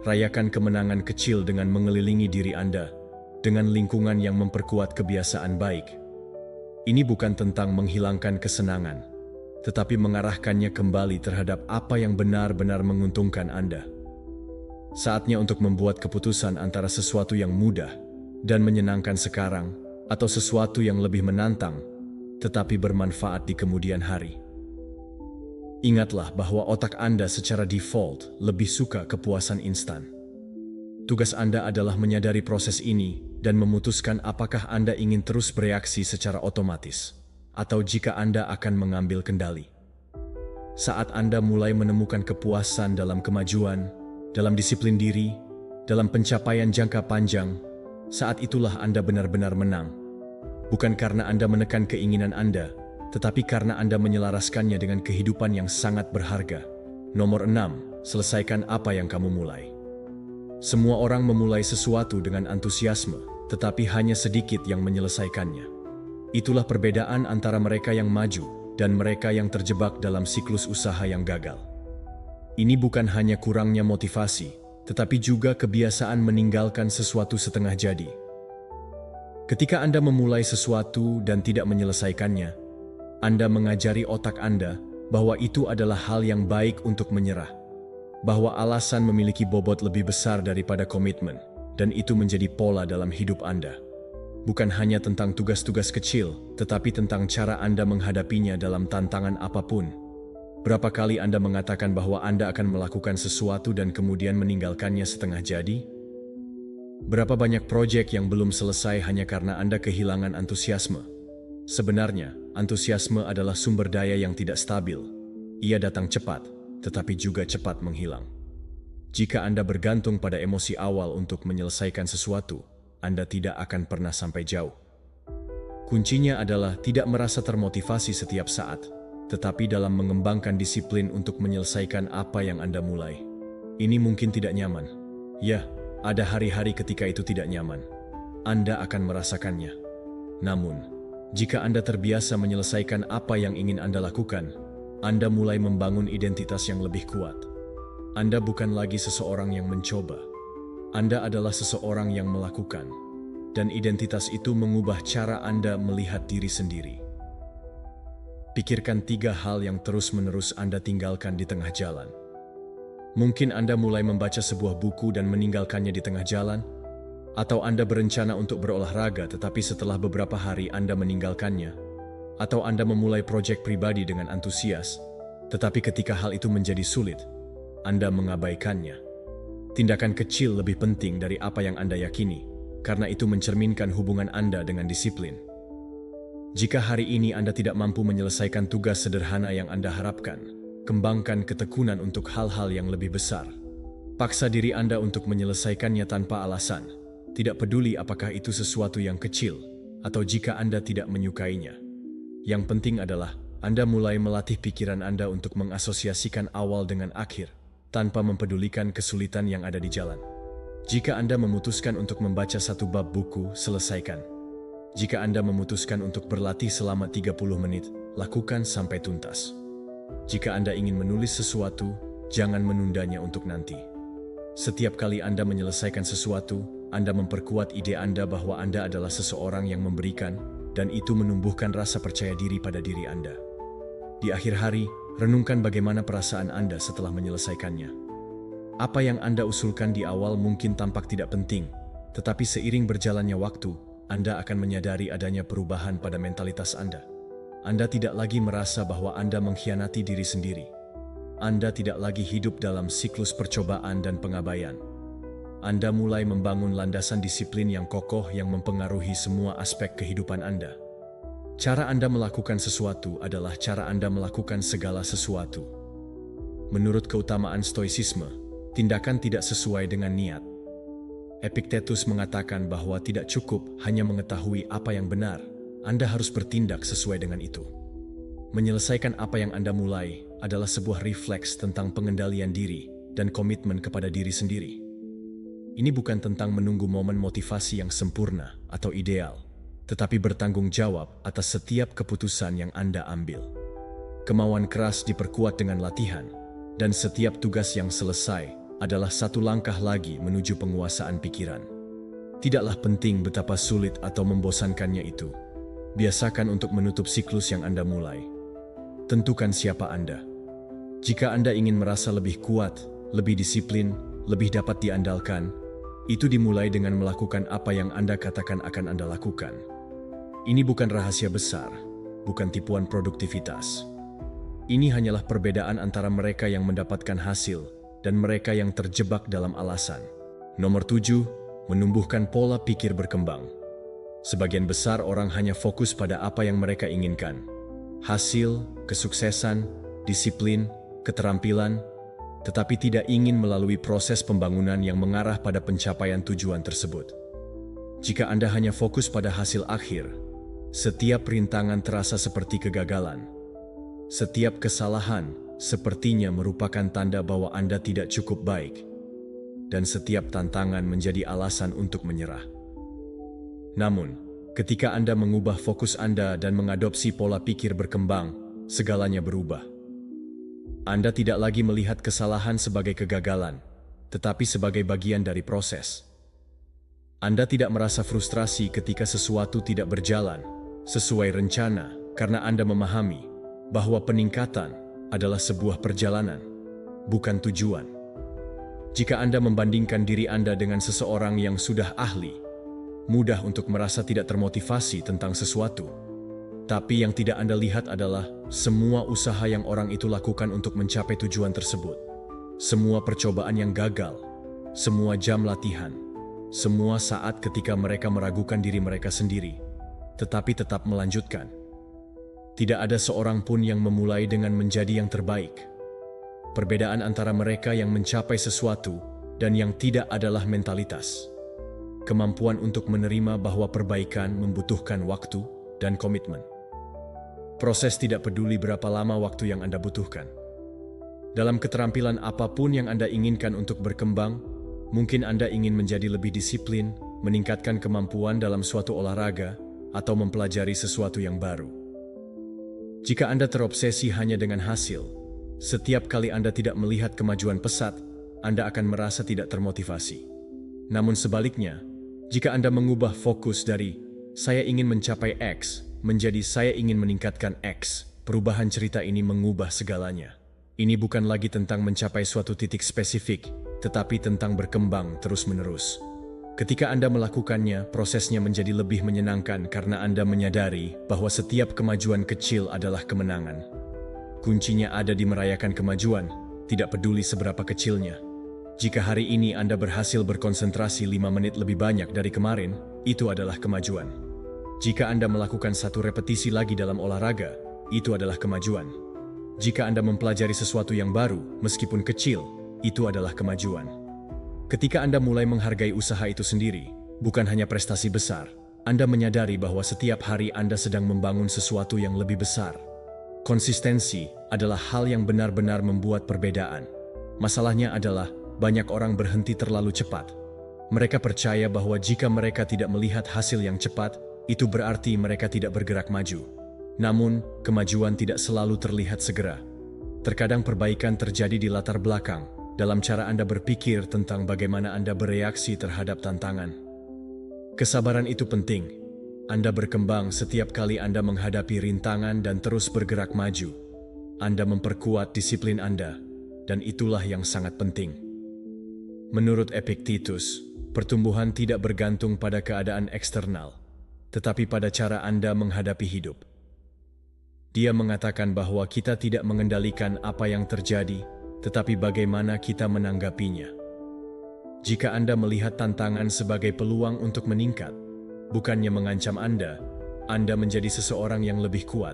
Rayakan kemenangan kecil dengan mengelilingi diri Anda dengan lingkungan yang memperkuat kebiasaan baik. Ini bukan tentang menghilangkan kesenangan, tetapi mengarahkannya kembali terhadap apa yang benar-benar menguntungkan Anda. Saatnya untuk membuat keputusan antara sesuatu yang mudah dan menyenangkan sekarang atau sesuatu yang lebih menantang, tetapi bermanfaat di kemudian hari. Ingatlah bahwa otak Anda secara default lebih suka kepuasan instan. Tugas Anda adalah menyadari proses ini dan memutuskan apakah Anda ingin terus bereaksi secara otomatis, atau jika Anda akan mengambil kendali. Saat Anda mulai menemukan kepuasan dalam kemajuan, dalam disiplin diri, dalam pencapaian jangka panjang, saat itulah Anda benar-benar menang. Bukan karena Anda menekan keinginan Anda, tetapi karena Anda menyelaraskannya dengan kehidupan yang sangat berharga. Nomor 6, selesaikan apa yang kamu mulai. Semua orang memulai sesuatu dengan antusiasme, tetapi hanya sedikit yang menyelesaikannya. Itulah perbedaan antara mereka yang maju dan mereka yang terjebak dalam siklus usaha yang gagal. Ini bukan hanya kurangnya motivasi, tetapi juga kebiasaan meninggalkan sesuatu setengah jadi. Ketika Anda memulai sesuatu dan tidak menyelesaikannya, Anda mengajari otak Anda bahwa itu adalah hal yang baik untuk menyerah, bahwa alasan memiliki bobot lebih besar daripada komitmen, dan itu menjadi pola dalam hidup Anda. Bukan hanya tentang tugas-tugas kecil, tetapi tentang cara Anda menghadapinya dalam tantangan apapun. Berapa kali Anda mengatakan bahwa Anda akan melakukan sesuatu dan kemudian meninggalkannya setengah jadi? Berapa banyak proyek yang belum selesai hanya karena Anda kehilangan antusiasme? Sebenarnya, antusiasme adalah sumber daya yang tidak stabil. Ia datang cepat, tetapi juga cepat menghilang. Jika Anda bergantung pada emosi awal untuk menyelesaikan sesuatu, Anda tidak akan pernah sampai jauh. Kuncinya adalah tidak merasa termotivasi setiap saat, tetapi dalam mengembangkan disiplin untuk menyelesaikan apa yang Anda mulai. Ini mungkin tidak nyaman. Ya, ada hari-hari ketika itu tidak nyaman. Anda akan merasakannya. Namun, jika Anda terbiasa menyelesaikan apa yang ingin Anda lakukan, Anda mulai membangun identitas yang lebih kuat. Anda bukan lagi seseorang yang mencoba. Anda adalah seseorang yang melakukan. Dan identitas itu mengubah cara Anda melihat diri sendiri. Pikirkan 3 hal yang terus-menerus Anda tinggalkan di tengah jalan. Mungkin Anda mulai membaca sebuah buku dan meninggalkannya di tengah jalan, atau Anda berencana untuk berolahraga tetapi setelah beberapa hari Anda meninggalkannya, atau Anda memulai proyek pribadi dengan antusias, tetapi ketika hal itu menjadi sulit, Anda mengabaikannya. Tindakan kecil lebih penting dari apa yang Anda yakini, karena itu mencerminkan hubungan Anda dengan disiplin. Jika hari ini Anda tidak mampu menyelesaikan tugas sederhana yang Anda harapkan, kembangkan ketekunan untuk hal-hal yang lebih besar. Paksa diri Anda untuk menyelesaikannya tanpa alasan. Tidak peduli apakah itu sesuatu yang kecil, atau jika Anda tidak menyukainya. Yang penting adalah, Anda mulai melatih pikiran Anda untuk mengasosiasikan awal dengan akhir, tanpa mempedulikan kesulitan yang ada di jalan. Jika Anda memutuskan untuk membaca satu bab buku, selesaikan. Jika Anda memutuskan untuk berlatih selama 30 menit, lakukan sampai tuntas. Jika Anda ingin menulis sesuatu, jangan menundanya untuk nanti. Setiap kali Anda menyelesaikan sesuatu, Anda memperkuat ide Anda bahwa Anda adalah seseorang yang memberikan, dan itu menumbuhkan rasa percaya diri pada diri Anda. Di akhir hari, renungkan bagaimana perasaan Anda setelah menyelesaikannya. Apa yang Anda usulkan di awal mungkin tampak tidak penting, tetapi seiring berjalannya waktu, Anda akan menyadari adanya perubahan pada mentalitas Anda. Anda tidak lagi merasa bahwa Anda mengkhianati diri sendiri. Anda tidak lagi hidup dalam siklus percobaan dan pengabaian. Anda mulai membangun landasan disiplin yang kokoh yang mempengaruhi semua aspek kehidupan Anda. Cara Anda melakukan sesuatu adalah cara Anda melakukan segala sesuatu. Menurut keutamaan stoicisme, tindakan tidak sesuai dengan niat. Epictetus mengatakan bahwa tidak cukup hanya mengetahui apa yang benar, Anda harus bertindak sesuai dengan itu. Menyelesaikan apa yang Anda mulai adalah sebuah refleks tentang pengendalian diri dan komitmen kepada diri sendiri. Ini bukan tentang menunggu momen motivasi yang sempurna atau ideal, tetapi bertanggung jawab atas setiap keputusan yang Anda ambil. Kemauan keras diperkuat dengan latihan, dan setiap tugas yang selesai adalah satu langkah lagi menuju penguasaan pikiran. Tidaklah penting betapa sulit atau membosankannya itu. Biasakan untuk menutup siklus yang Anda mulai. Tentukan siapa Anda. Jika Anda ingin merasa lebih kuat, lebih disiplin, lebih dapat diandalkan, itu dimulai dengan melakukan apa yang Anda katakan akan Anda lakukan. Ini bukan rahasia besar, bukan tipuan produktivitas. Ini hanyalah perbedaan antara mereka yang mendapatkan hasil dan mereka yang terjebak dalam alasan. Nomor 7, menumbuhkan pola pikir berkembang. Sebagian besar orang hanya fokus pada apa yang mereka inginkan. Hasil, kesuksesan, disiplin, keterampilan, tetapi tidak ingin melalui proses pembangunan yang mengarah pada pencapaian tujuan tersebut. Jika Anda hanya fokus pada hasil akhir, setiap rintangan terasa seperti kegagalan. Setiap kesalahan sepertinya merupakan tanda bahwa Anda tidak cukup baik, dan setiap tantangan menjadi alasan untuk menyerah. Namun, ketika Anda mengubah fokus Anda dan mengadopsi pola pikir berkembang, segalanya berubah. Anda tidak lagi melihat kesalahan sebagai kegagalan, tetapi sebagai bagian dari proses. Anda tidak merasa frustrasi ketika sesuatu tidak berjalan sesuai rencana karena Anda memahami bahwa peningkatan adalah sebuah perjalanan, bukan tujuan. Jika Anda membandingkan diri Anda dengan seseorang yang sudah ahli, mudah untuk merasa tidak termotivasi tentang sesuatu. Tapi yang tidak Anda lihat adalah semua usaha yang orang itu lakukan untuk mencapai tujuan tersebut. Semua percobaan yang gagal, semua jam latihan, semua saat ketika mereka meragukan diri mereka sendiri, tetapi tetap melanjutkan. Tidak ada seorang pun yang memulai dengan menjadi yang terbaik. Perbedaan antara mereka yang mencapai sesuatu dan yang tidak adalah mentalitas. Kemampuan untuk menerima bahwa perbaikan membutuhkan waktu dan komitmen. Proses tidak peduli berapa lama waktu yang Anda butuhkan. Dalam keterampilan apapun yang Anda inginkan untuk berkembang, mungkin Anda ingin menjadi lebih disiplin, meningkatkan kemampuan dalam suatu olahraga, atau mempelajari sesuatu yang baru. Jika Anda terobsesi hanya dengan hasil, setiap kali Anda tidak melihat kemajuan pesat, Anda akan merasa tidak termotivasi. Namun sebaliknya, jika Anda mengubah fokus dari "saya ingin mencapai X" menjadi "saya ingin meningkatkan X", perubahan cerita ini mengubah segalanya. Ini bukan lagi tentang mencapai suatu titik spesifik, tetapi tentang berkembang terus-menerus. Ketika Anda melakukannya, prosesnya menjadi lebih menyenangkan karena Anda menyadari bahwa setiap kemajuan kecil adalah kemenangan. Kuncinya ada di merayakan kemajuan, tidak peduli seberapa kecilnya. Jika hari ini Anda berhasil berkonsentrasi 5 menit lebih banyak dari kemarin, itu adalah kemajuan. Jika Anda melakukan satu repetisi lagi dalam olahraga, itu adalah kemajuan. Jika Anda mempelajari sesuatu yang baru, meskipun kecil, itu adalah kemajuan. Ketika Anda mulai menghargai usaha itu sendiri, bukan hanya prestasi besar, Anda menyadari bahwa setiap hari Anda sedang membangun sesuatu yang lebih besar. Konsistensi adalah hal yang benar-benar membuat perbedaan. Masalahnya adalah, banyak orang berhenti terlalu cepat. Mereka percaya bahwa jika mereka tidak melihat hasil yang cepat, itu berarti mereka tidak bergerak maju. Namun, kemajuan tidak selalu terlihat segera. Terkadang perbaikan terjadi di latar belakang, dalam cara Anda berpikir tentang bagaimana Anda bereaksi terhadap tantangan. Kesabaran itu penting. Anda berkembang setiap kali Anda menghadapi rintangan dan terus bergerak maju. Anda memperkuat disiplin Anda, dan itulah yang sangat penting. Menurut Epictetus, pertumbuhan tidak bergantung pada keadaan eksternal, tetapi pada cara Anda menghadapi hidup. Dia mengatakan bahwa kita tidak mengendalikan apa yang terjadi, tetapi bagaimana kita menanggapinya. Jika Anda melihat tantangan sebagai peluang untuk meningkat, bukannya mengancam Anda menjadi seseorang yang lebih kuat.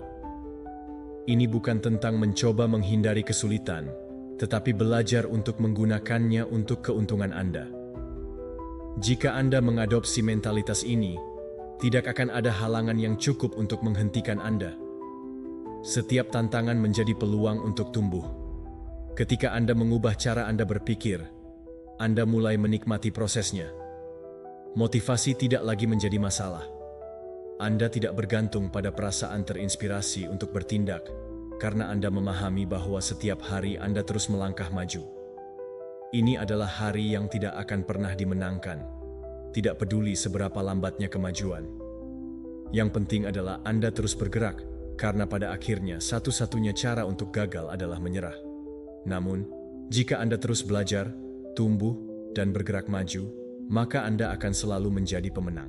Ini bukan tentang mencoba menghindari kesulitan, tetapi belajar untuk menggunakannya untuk keuntungan Anda. Jika Anda mengadopsi mentalitas ini, tidak akan ada halangan yang cukup untuk menghentikan Anda. Setiap tantangan menjadi peluang untuk tumbuh. Ketika Anda mengubah cara Anda berpikir, Anda mulai menikmati prosesnya. Motivasi tidak lagi menjadi masalah. Anda tidak bergantung pada perasaan terinspirasi untuk bertindak, karena Anda memahami bahwa setiap hari Anda terus melangkah maju. Ini adalah hari yang tidak akan pernah dimenangkan, tidak peduli seberapa lambatnya kemajuan. Yang penting adalah Anda terus bergerak, karena pada akhirnya satu-satunya cara untuk gagal adalah menyerah. Namun, jika Anda terus belajar, tumbuh, dan bergerak maju, maka Anda akan selalu menjadi pemenang.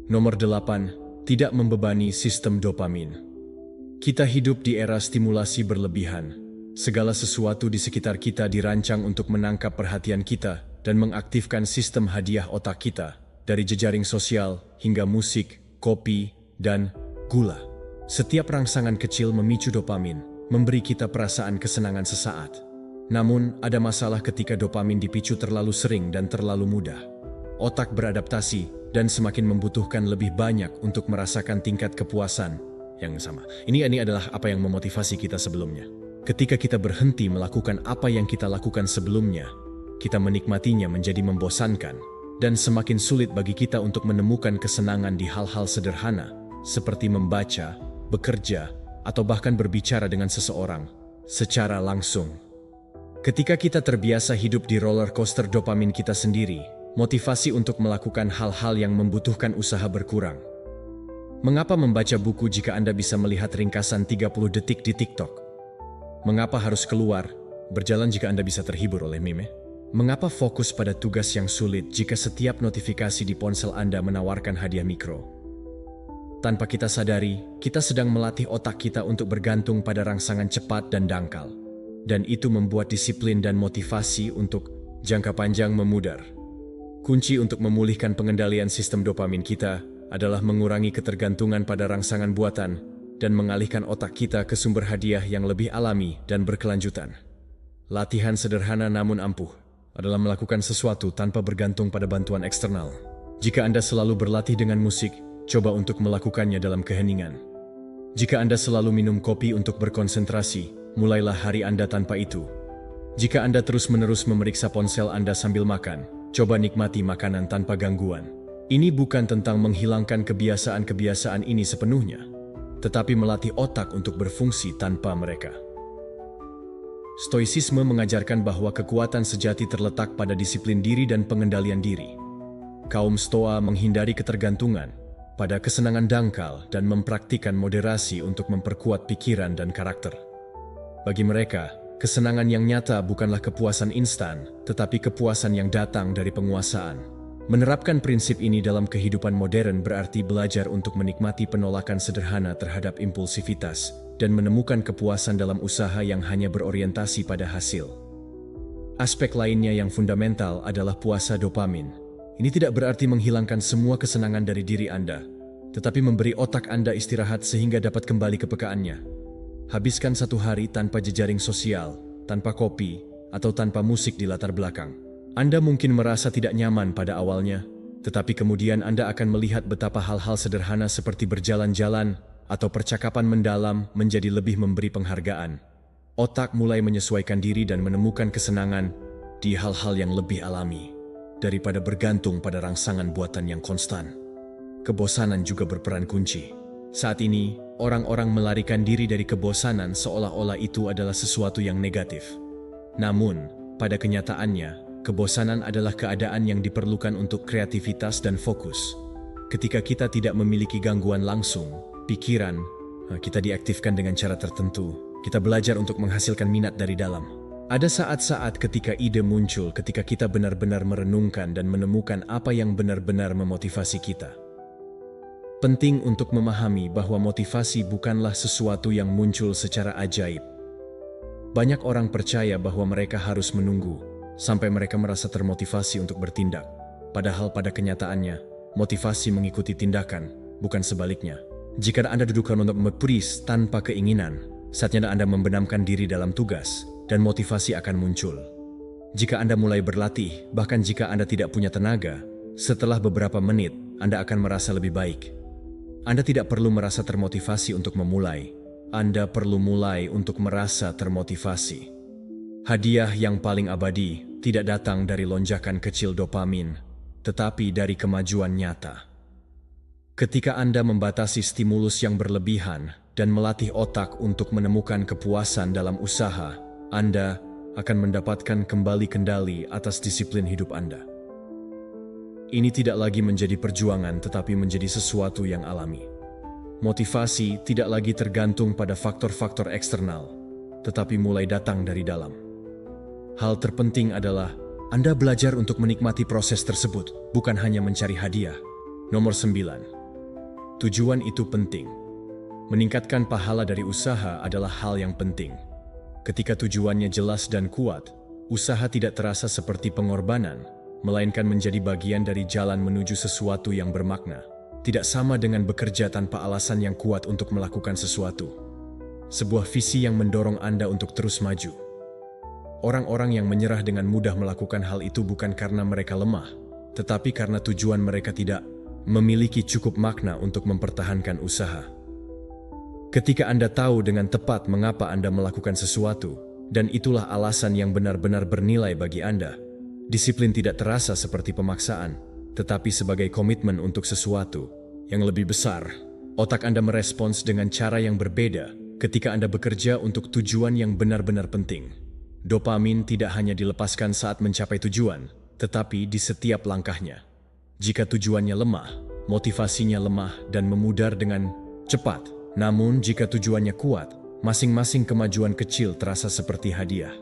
Nomor 8, tidak membebani sistem dopamin. Kita hidup di era stimulasi berlebihan. Segala sesuatu di sekitar kita dirancang untuk menangkap perhatian kita dan mengaktifkan sistem hadiah otak kita, dari jejaring sosial hingga musik, kopi, dan gula. Setiap rangsangan kecil memicu dopamin, memberi kita perasaan kesenangan sesaat. Namun, ada masalah ketika dopamin dipicu terlalu sering dan terlalu mudah. Otak beradaptasi dan semakin membutuhkan lebih banyak untuk merasakan tingkat kepuasan yang sama. Ini adalah apa yang memotivasi kita sebelumnya. Ketika kita berhenti melakukan apa yang kita lakukan sebelumnya, kita menikmatinya menjadi membosankan dan semakin sulit bagi kita untuk menemukan kesenangan di hal-hal sederhana seperti membaca, bekerja, atau bahkan berbicara dengan seseorang secara langsung. Ketika kita terbiasa hidup di roller coaster dopamin kita sendiri, motivasi untuk melakukan hal-hal yang membutuhkan usaha berkurang. Mengapa membaca buku jika Anda bisa melihat ringkasan 30 detik di TikTok? Mengapa harus keluar, berjalan jika Anda bisa terhibur oleh meme? Mengapa fokus pada tugas yang sulit jika setiap notifikasi di ponsel Anda menawarkan hadiah mikro? Tanpa kita sadari, kita sedang melatih otak kita untuk bergantung pada rangsangan cepat dan dangkal. Dan itu membuat disiplin dan motivasi untuk jangka panjang memudar. Kunci untuk memulihkan pengendalian sistem dopamin kita adalah mengurangi ketergantungan pada rangsangan buatan dan mengalihkan otak kita ke sumber hadiah yang lebih alami dan berkelanjutan. Latihan sederhana namun ampuh adalah melakukan sesuatu tanpa bergantung pada bantuan eksternal. Jika Anda selalu berlatih dengan musik, coba untuk melakukannya dalam keheningan. Jika Anda selalu minum kopi untuk berkonsentrasi, mulailah hari Anda tanpa itu. Jika Anda terus-menerus memeriksa ponsel Anda sambil makan, coba nikmati makanan tanpa gangguan. Ini bukan tentang menghilangkan kebiasaan-kebiasaan ini sepenuhnya, tetapi melatih otak untuk berfungsi tanpa mereka. Stoicisme mengajarkan bahwa kekuatan sejati terletak pada disiplin diri dan pengendalian diri. Kaum Stoa menghindari ketergantungan pada kesenangan dangkal dan mempraktikkan moderasi untuk memperkuat pikiran dan karakter. Bagi mereka, kesenangan yang nyata bukanlah kepuasan instan, tetapi kepuasan yang datang dari penguasaan. Menerapkan prinsip ini dalam kehidupan modern berarti belajar untuk menikmati penolakan sederhana terhadap impulsivitas dan menemukan kepuasan dalam usaha yang hanya berorientasi pada hasil. Aspek lainnya yang fundamental adalah puasa dopamin. Ini tidak berarti menghilangkan semua kesenangan dari diri Anda, tetapi memberi otak Anda istirahat sehingga dapat kembali kepekaannya. Habiskan satu hari tanpa jejaring sosial, tanpa kopi, atau tanpa musik di latar belakang. Anda mungkin merasa tidak nyaman pada awalnya, tetapi kemudian Anda akan melihat betapa hal-hal sederhana seperti berjalan-jalan atau percakapan mendalam menjadi lebih memberi penghargaan. Otak mulai menyesuaikan diri dan menemukan kesenangan di hal-hal yang lebih alami, daripada bergantung pada rangsangan buatan yang konstan. Kebosanan juga berperan kunci. Saat ini, orang-orang melarikan diri dari kebosanan seolah-olah itu adalah sesuatu yang negatif. Namun, pada kenyataannya, kebosanan adalah keadaan yang diperlukan untuk kreativitas dan fokus. Ketika kita tidak memiliki gangguan langsung, pikiran kita diaktifkan dengan cara tertentu. Kita belajar untuk menghasilkan minat dari dalam. Ada saat-saat ketika ide muncul ketika kita benar-benar merenungkan dan menemukan apa yang benar-benar memotivasi kita. Penting untuk memahami bahwa motivasi bukanlah sesuatu yang muncul secara ajaib. Banyak orang percaya bahwa mereka harus menunggu sampai mereka merasa termotivasi untuk bertindak. Padahal pada kenyataannya, motivasi mengikuti tindakan, bukan sebaliknya. Jika Anda duduk untuk mempris tanpa keinginan, saatnya Anda membenamkan diri dalam tugas, dan motivasi akan muncul. Jika Anda mulai berlatih, bahkan jika Anda tidak punya tenaga, setelah beberapa menit, Anda akan merasa lebih baik. Anda tidak perlu merasa termotivasi untuk memulai. Anda perlu mulai untuk merasa termotivasi. Hadiah yang paling abadi tidak datang dari lonjakan kecil dopamin, tetapi dari kemajuan nyata. Ketika Anda membatasi stimulus yang berlebihan dan melatih otak untuk menemukan kepuasan dalam usaha, Anda akan mendapatkan kembali kendali atas disiplin hidup Anda. Ini tidak lagi menjadi perjuangan tetapi menjadi sesuatu yang alami. Motivasi tidak lagi tergantung pada faktor-faktor eksternal, tetapi mulai datang dari dalam. Hal terpenting adalah Anda belajar untuk menikmati proses tersebut, bukan hanya mencari hadiah. Nomor 9. Tujuan itu penting. Meningkatkan pahala dari usaha adalah hal yang penting. Ketika tujuannya jelas dan kuat, usaha tidak terasa seperti pengorbanan, melainkan menjadi bagian dari jalan menuju sesuatu yang bermakna. Tidak sama dengan bekerja tanpa alasan yang kuat untuk melakukan sesuatu. Sebuah visi yang mendorong Anda untuk terus maju. Orang-orang yang menyerah dengan mudah melakukan hal itu bukan karena mereka lemah, tetapi karena tujuan mereka tidak memiliki cukup makna untuk mempertahankan usaha. Ketika Anda tahu dengan tepat mengapa Anda melakukan sesuatu, dan itulah alasan yang benar-benar bernilai bagi Anda, disiplin tidak terasa seperti pemaksaan, tetapi sebagai komitmen untuk sesuatu yang lebih besar. Otak Anda merespons dengan cara yang berbeda ketika Anda bekerja untuk tujuan yang benar-benar penting. Dopamin tidak hanya dilepaskan saat mencapai tujuan, tetapi di setiap langkahnya. Jika tujuannya lemah, motivasinya lemah dan memudar dengan cepat. Namun jika tujuannya kuat, masing-masing kemajuan kecil terasa seperti hadiah.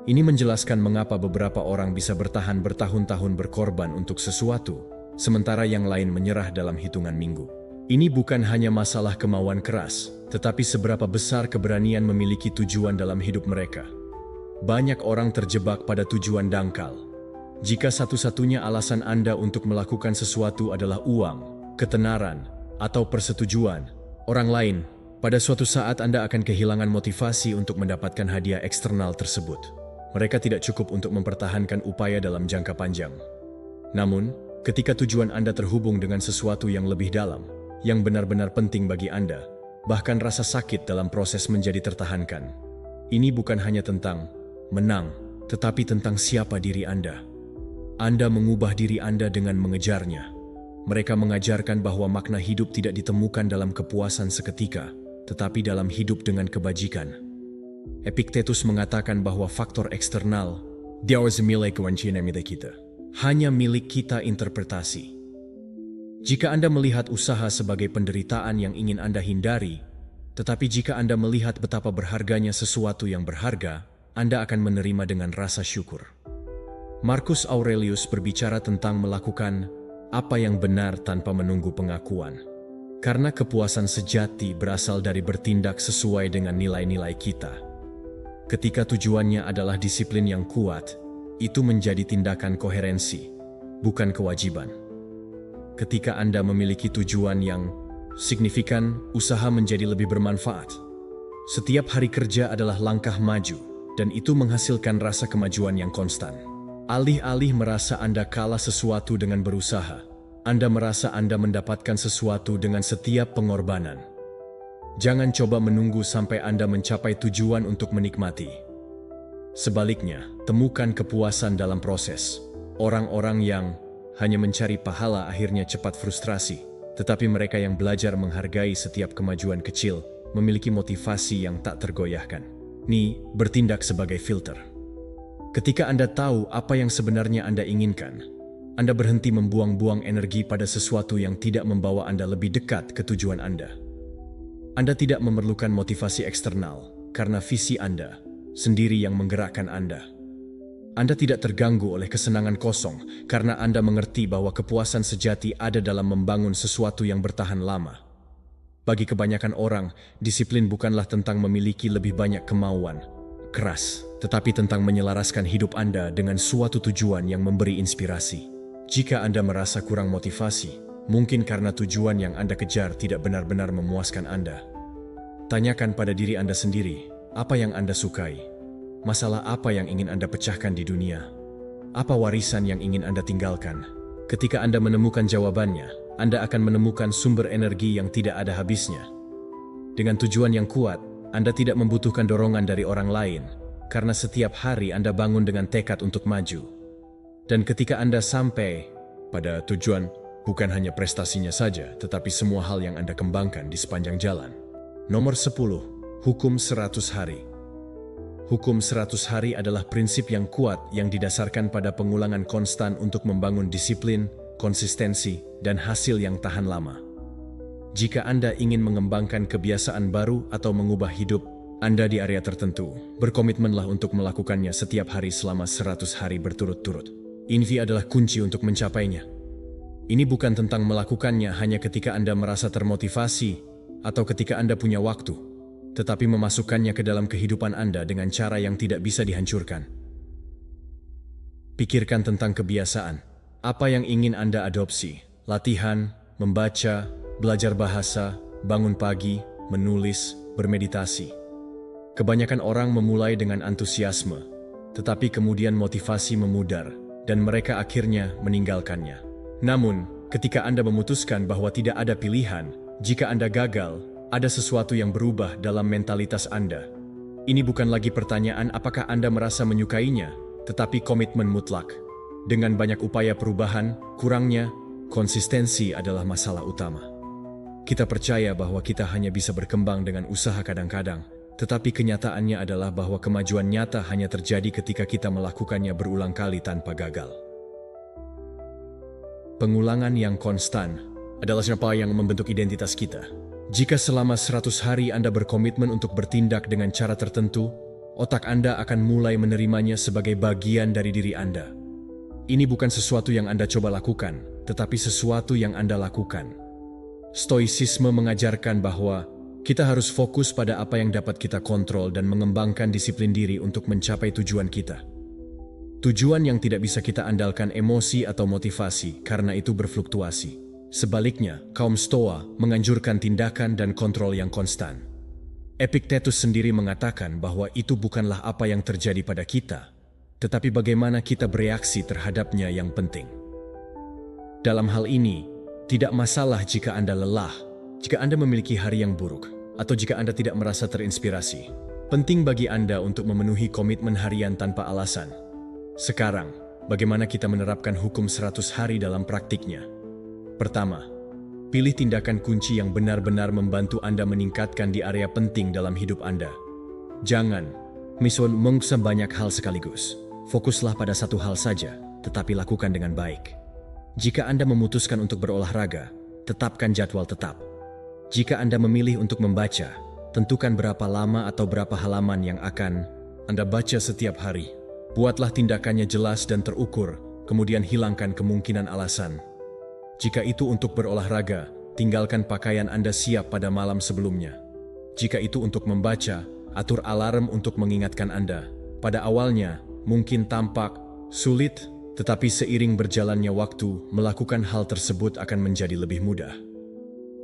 Ini menjelaskan mengapa beberapa orang bisa bertahan bertahun-tahun berkorban untuk sesuatu, sementara yang lain menyerah dalam hitungan minggu. Ini bukan hanya masalah kemauan keras, tetapi seberapa besar keberanian memiliki tujuan dalam hidup mereka. Banyak orang terjebak pada tujuan dangkal. Jika satu-satunya alasan Anda untuk melakukan sesuatu adalah uang, ketenaran, atau persetujuan orang lain, pada suatu saat Anda akan kehilangan motivasi untuk mendapatkan hadiah eksternal tersebut. Mereka tidak cukup untuk mempertahankan upaya dalam jangka panjang. Namun, ketika tujuan Anda terhubung dengan sesuatu yang lebih dalam, yang benar-benar penting bagi Anda, bahkan rasa sakit dalam proses menjadi tertahankan. Ini bukan hanya tentang menang, tetapi tentang siapa diri Anda. Anda mengubah diri Anda dengan mengejarnya. Mereka mengajarkan bahwa makna hidup tidak ditemukan dalam kepuasan seketika, tetapi dalam hidup dengan kebajikan. Epictetus mengatakan bahwa faktor eksternal hanya milik kita interpretasi. Jika Anda melihat usaha sebagai penderitaan yang ingin Anda hindari, tetapi jika Anda melihat betapa berharganya sesuatu yang berharga, Anda akan menerima dengan rasa syukur. Marcus Aurelius berbicara tentang melakukan apa yang benar tanpa menunggu pengakuan. Karena kepuasan sejati berasal dari bertindak sesuai dengan nilai-nilai kita. Ketika tujuannya adalah disiplin yang kuat, itu menjadi tindakan koherensi, bukan kewajiban. Ketika Anda memiliki tujuan yang signifikan, usaha menjadi lebih bermanfaat. Setiap hari kerja adalah langkah maju, dan itu menghasilkan rasa kemajuan yang konstan. Alih-alih merasa Anda kalah sesuatu dengan berusaha, Anda merasa Anda mendapatkan sesuatu dengan setiap pengorbanan. Jangan coba menunggu sampai Anda mencapai tujuan untuk menikmati. Sebaliknya, temukan kepuasan dalam proses. Orang-orang yang hanya mencari pahala akhirnya cepat frustrasi, tetapi mereka yang belajar menghargai setiap kemajuan kecil memiliki motivasi yang tak tergoyahkan. Ni bertindak sebagai filter. Ketika Anda tahu apa yang sebenarnya Anda inginkan, Anda berhenti membuang-buang energi pada sesuatu yang tidak membawa Anda lebih dekat ke tujuan Anda. Anda tidak memerlukan motivasi eksternal, karena visi Anda sendiri yang menggerakkan Anda. Anda tidak terganggu oleh kesenangan kosong, karena Anda mengerti bahwa kepuasan sejati ada dalam membangun sesuatu yang bertahan lama. Bagi kebanyakan orang, disiplin bukanlah tentang memiliki lebih banyak kemauan keras, tetapi tentang menyelaraskan hidup Anda dengan suatu tujuan yang memberi inspirasi. Jika Anda merasa kurang motivasi, mungkin karena tujuan yang Anda kejar tidak benar-benar memuaskan Anda. Tanyakan pada diri Anda sendiri, apa yang Anda sukai? Masalah apa yang ingin Anda pecahkan di dunia? Apa warisan yang ingin Anda tinggalkan? Ketika Anda menemukan jawabannya, Anda akan menemukan sumber energi yang tidak ada habisnya. Dengan tujuan yang kuat, Anda tidak membutuhkan dorongan dari orang lain, karena setiap hari Anda bangun dengan tekad untuk maju. Dan ketika Anda sampai pada tujuan, bukan hanya prestasinya saja, tetapi semua hal yang Anda kembangkan di sepanjang jalan. Nomor 10. Hukum 100 hari. Hukum 100 hari adalah prinsip yang kuat yang didasarkan pada pengulangan konstan untuk membangun disiplin, konsistensi, dan hasil yang tahan lama. Jika Anda ingin mengembangkan kebiasaan baru atau mengubah hidup Anda di area tertentu, berkomitmenlah untuk melakukannya setiap hari selama 100 hari berturut-turut. Ini adalah kunci untuk mencapainya. Ini bukan tentang melakukannya hanya ketika Anda merasa termotivasi atau ketika Anda punya waktu, tetapi memasukkannya ke dalam kehidupan Anda dengan cara yang tidak bisa dihancurkan. Pikirkan tentang kebiasaan. Apa yang ingin Anda adopsi? Latihan, membaca, belajar bahasa, bangun pagi, menulis, bermeditasi. Kebanyakan orang memulai dengan antusiasme, tetapi kemudian motivasi memudar, dan mereka akhirnya meninggalkannya. Namun, ketika Anda memutuskan bahwa tidak ada pilihan, jika Anda gagal, ada sesuatu yang berubah dalam mentalitas Anda. Ini bukan lagi pertanyaan apakah Anda merasa menyukainya, tetapi komitmen mutlak. Dengan banyak upaya perubahan, kurangnya, konsistensi adalah masalah utama. Kita percaya bahwa kita hanya bisa berkembang dengan usaha kadang-kadang, tetapi kenyataannya adalah bahwa kemajuan nyata hanya terjadi ketika kita melakukannya berulang kali tanpa gagal. Pengulangan yang konstan adalah apa yang membentuk identitas kita. Jika selama 100 hari Anda berkomitmen untuk bertindak dengan cara tertentu, otak Anda akan mulai menerimanya sebagai bagian dari diri Anda. Ini bukan sesuatu yang Anda coba lakukan, tetapi sesuatu yang Anda lakukan. Stoicisme mengajarkan bahwa kita harus fokus pada apa yang dapat kita kontrol dan mengembangkan disiplin diri untuk mencapai tujuan kita. Tujuan yang tidak bisa kita andalkan emosi atau motivasi karena itu berfluktuasi. Sebaliknya, kaum Stoa menganjurkan tindakan dan kontrol yang konstan. Epictetus sendiri mengatakan bahwa itu bukanlah apa yang terjadi pada kita, tetapi bagaimana kita bereaksi terhadapnya yang penting. Dalam hal ini, tidak masalah jika Anda lelah, jika Anda memiliki hari yang buruk, atau jika Anda tidak merasa terinspirasi. Penting bagi Anda untuk memenuhi komitmen harian tanpa alasan. Sekarang, bagaimana kita menerapkan hukum 100 hari dalam praktiknya? Pertama, pilih tindakan kunci yang benar-benar membantu Anda meningkatkan di area penting dalam hidup Anda. Jangan mengusah banyak hal sekaligus. Fokuslah pada satu hal saja, tetapi lakukan dengan baik. Jika Anda memutuskan untuk berolahraga, tetapkan jadwal tetap. Jika Anda memilih untuk membaca, tentukan berapa lama atau berapa halaman yang akan Anda baca setiap hari. Buatlah tindakannya jelas dan terukur, kemudian hilangkan kemungkinan alasan. Jika itu untuk berolahraga, tinggalkan pakaian Anda siap pada malam sebelumnya. Jika itu untuk membaca, atur alarm untuk mengingatkan Anda. Pada awalnya, mungkin tampak sulit, tetapi seiring berjalannya waktu, melakukan hal tersebut akan menjadi lebih mudah.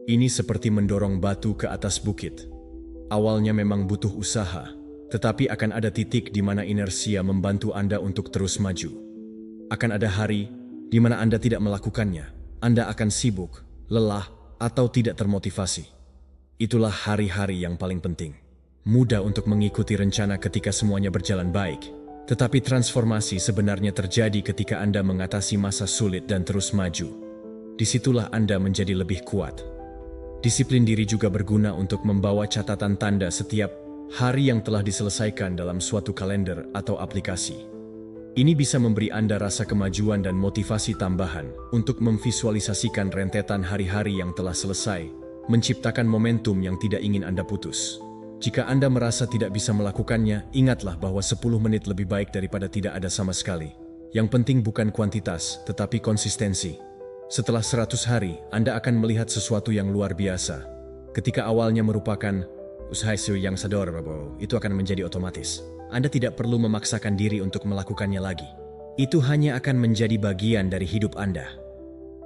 Ini seperti mendorong batu ke atas bukit. Awalnya memang butuh usaha, tetapi akan ada titik di mana inersia membantu Anda untuk terus maju. Akan ada hari di mana Anda tidak melakukannya. Anda akan sibuk, lelah, atau tidak termotivasi. Itulah hari-hari yang paling penting. Mudah untuk mengikuti rencana ketika semuanya berjalan baik, tetapi transformasi sebenarnya terjadi ketika Anda mengatasi masa sulit dan terus maju. Disitulah Anda menjadi lebih kuat. Disiplin diri juga berguna untuk membawa catatan tanda setiap hari yang telah diselesaikan dalam suatu kalender atau aplikasi. Ini bisa memberi Anda rasa kemajuan dan motivasi tambahan untuk memvisualisasikan rentetan hari-hari yang telah selesai, menciptakan momentum yang tidak ingin Anda putus. Jika Anda merasa tidak bisa melakukannya, ingatlah bahwa 10 menit lebih baik daripada tidak ada sama sekali. Yang penting bukan kuantitas, tetapi konsistensi. Setelah 100 hari, Anda akan melihat sesuatu yang luar biasa. Ketika awalnya merupakan usaha yang sadar, itu akan menjadi otomatis. Anda tidak perlu memaksakan diri untuk melakukannya lagi. Itu hanya akan menjadi bagian dari hidup Anda.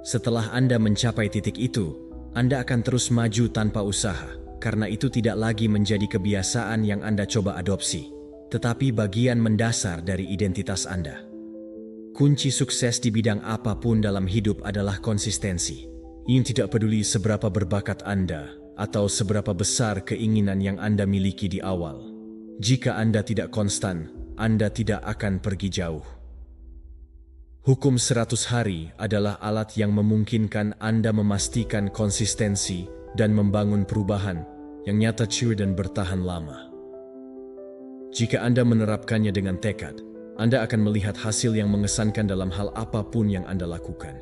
Setelah Anda mencapai titik itu, Anda akan terus maju tanpa usaha, karena itu tidak lagi menjadi kebiasaan yang Anda coba adopsi, tetapi bagian mendasar dari identitas Anda. Kunci sukses di bidang apapun dalam hidup adalah konsistensi. Ini tidak peduli seberapa berbakat Anda, atau seberapa besar keinginan yang Anda miliki di awal. Jika Anda tidak konstan, Anda tidak akan pergi jauh. Hukum 100 hari adalah alat yang memungkinkan Anda memastikan konsistensi dan membangun perubahan yang nyata dan bertahan lama. Jika Anda menerapkannya dengan tekad, Anda akan melihat hasil yang mengesankan dalam hal apapun yang Anda lakukan.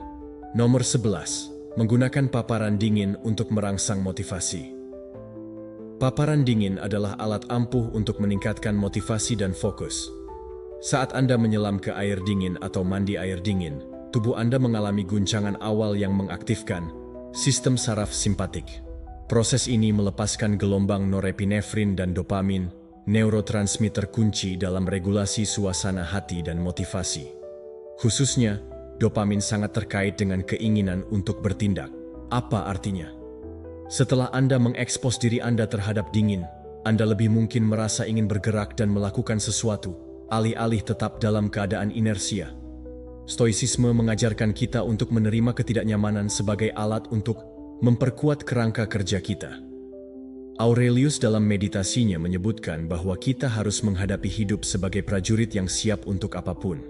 Nomor 11. Menggunakan paparan dingin untuk merangsang motivasi. Paparan dingin adalah alat ampuh untuk meningkatkan motivasi dan fokus. Saat Anda menyelam ke air dingin atau mandi air dingin, tubuh Anda mengalami guncangan awal yang mengaktifkan sistem saraf simpatik. Proses ini melepaskan gelombang norepinefrin dan dopamin, neurotransmitter kunci dalam regulasi suasana hati dan motivasi. Khususnya, dopamin sangat terkait dengan keinginan untuk bertindak. Apa artinya? Setelah Anda mengekspos diri Anda terhadap dingin, Anda lebih mungkin merasa ingin bergerak dan melakukan sesuatu, alih-alih tetap dalam keadaan inersia. Stoicisme mengajarkan kita untuk menerima ketidaknyamanan sebagai alat untuk memperkuat kerangka kerja kita. Aurelius dalam meditasinya menyebutkan bahwa kita harus menghadapi hidup sebagai prajurit yang siap untuk apapun.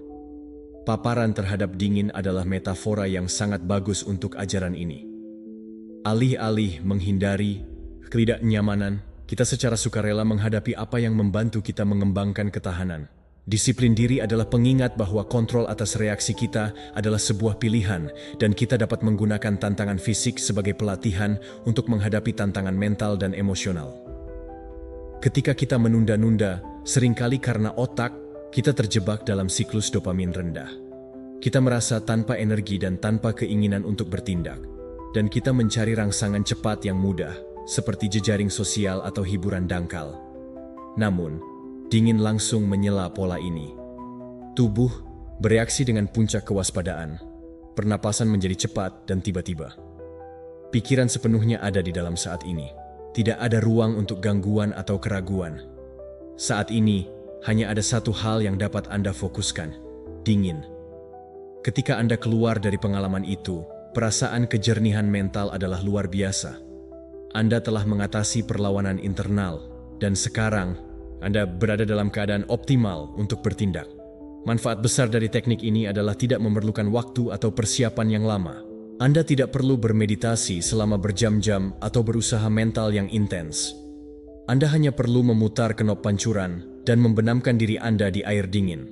Paparan terhadap dingin adalah metafora yang sangat bagus untuk ajaran ini. Alih-alih menghindari ketidaknyamanan, kita secara sukarela menghadapi apa yang membantu kita mengembangkan ketahanan. Disiplin diri adalah pengingat bahwa kontrol atas reaksi kita adalah sebuah pilihan dan kita dapat menggunakan tantangan fisik sebagai pelatihan untuk menghadapi tantangan mental dan emosional. Ketika kita menunda-nunda, seringkali karena otak, kita terjebak dalam siklus dopamin rendah. Kita merasa tanpa energi dan tanpa keinginan untuk bertindak, dan kita mencari rangsangan cepat yang mudah, seperti jejaring sosial atau hiburan dangkal. Namun, dingin langsung menyela pola ini. Tubuh bereaksi dengan puncak kewaspadaan. Pernapasan menjadi cepat dan tiba-tiba. Pikiran sepenuhnya ada di dalam saat ini. Tidak ada ruang untuk gangguan atau keraguan. Saat ini, hanya ada satu hal yang dapat Anda fokuskan, dingin. Ketika Anda keluar dari pengalaman itu, perasaan kejernihan mental adalah luar biasa. Anda telah mengatasi perlawanan internal, dan sekarang Anda berada dalam keadaan optimal untuk bertindak. Manfaat besar dari teknik ini adalah tidak memerlukan waktu atau persiapan yang lama. Anda tidak perlu bermeditasi selama berjam-jam atau berusaha mental yang intens. Anda hanya perlu memutar knop pancuran dan membenamkan diri Anda di air dingin.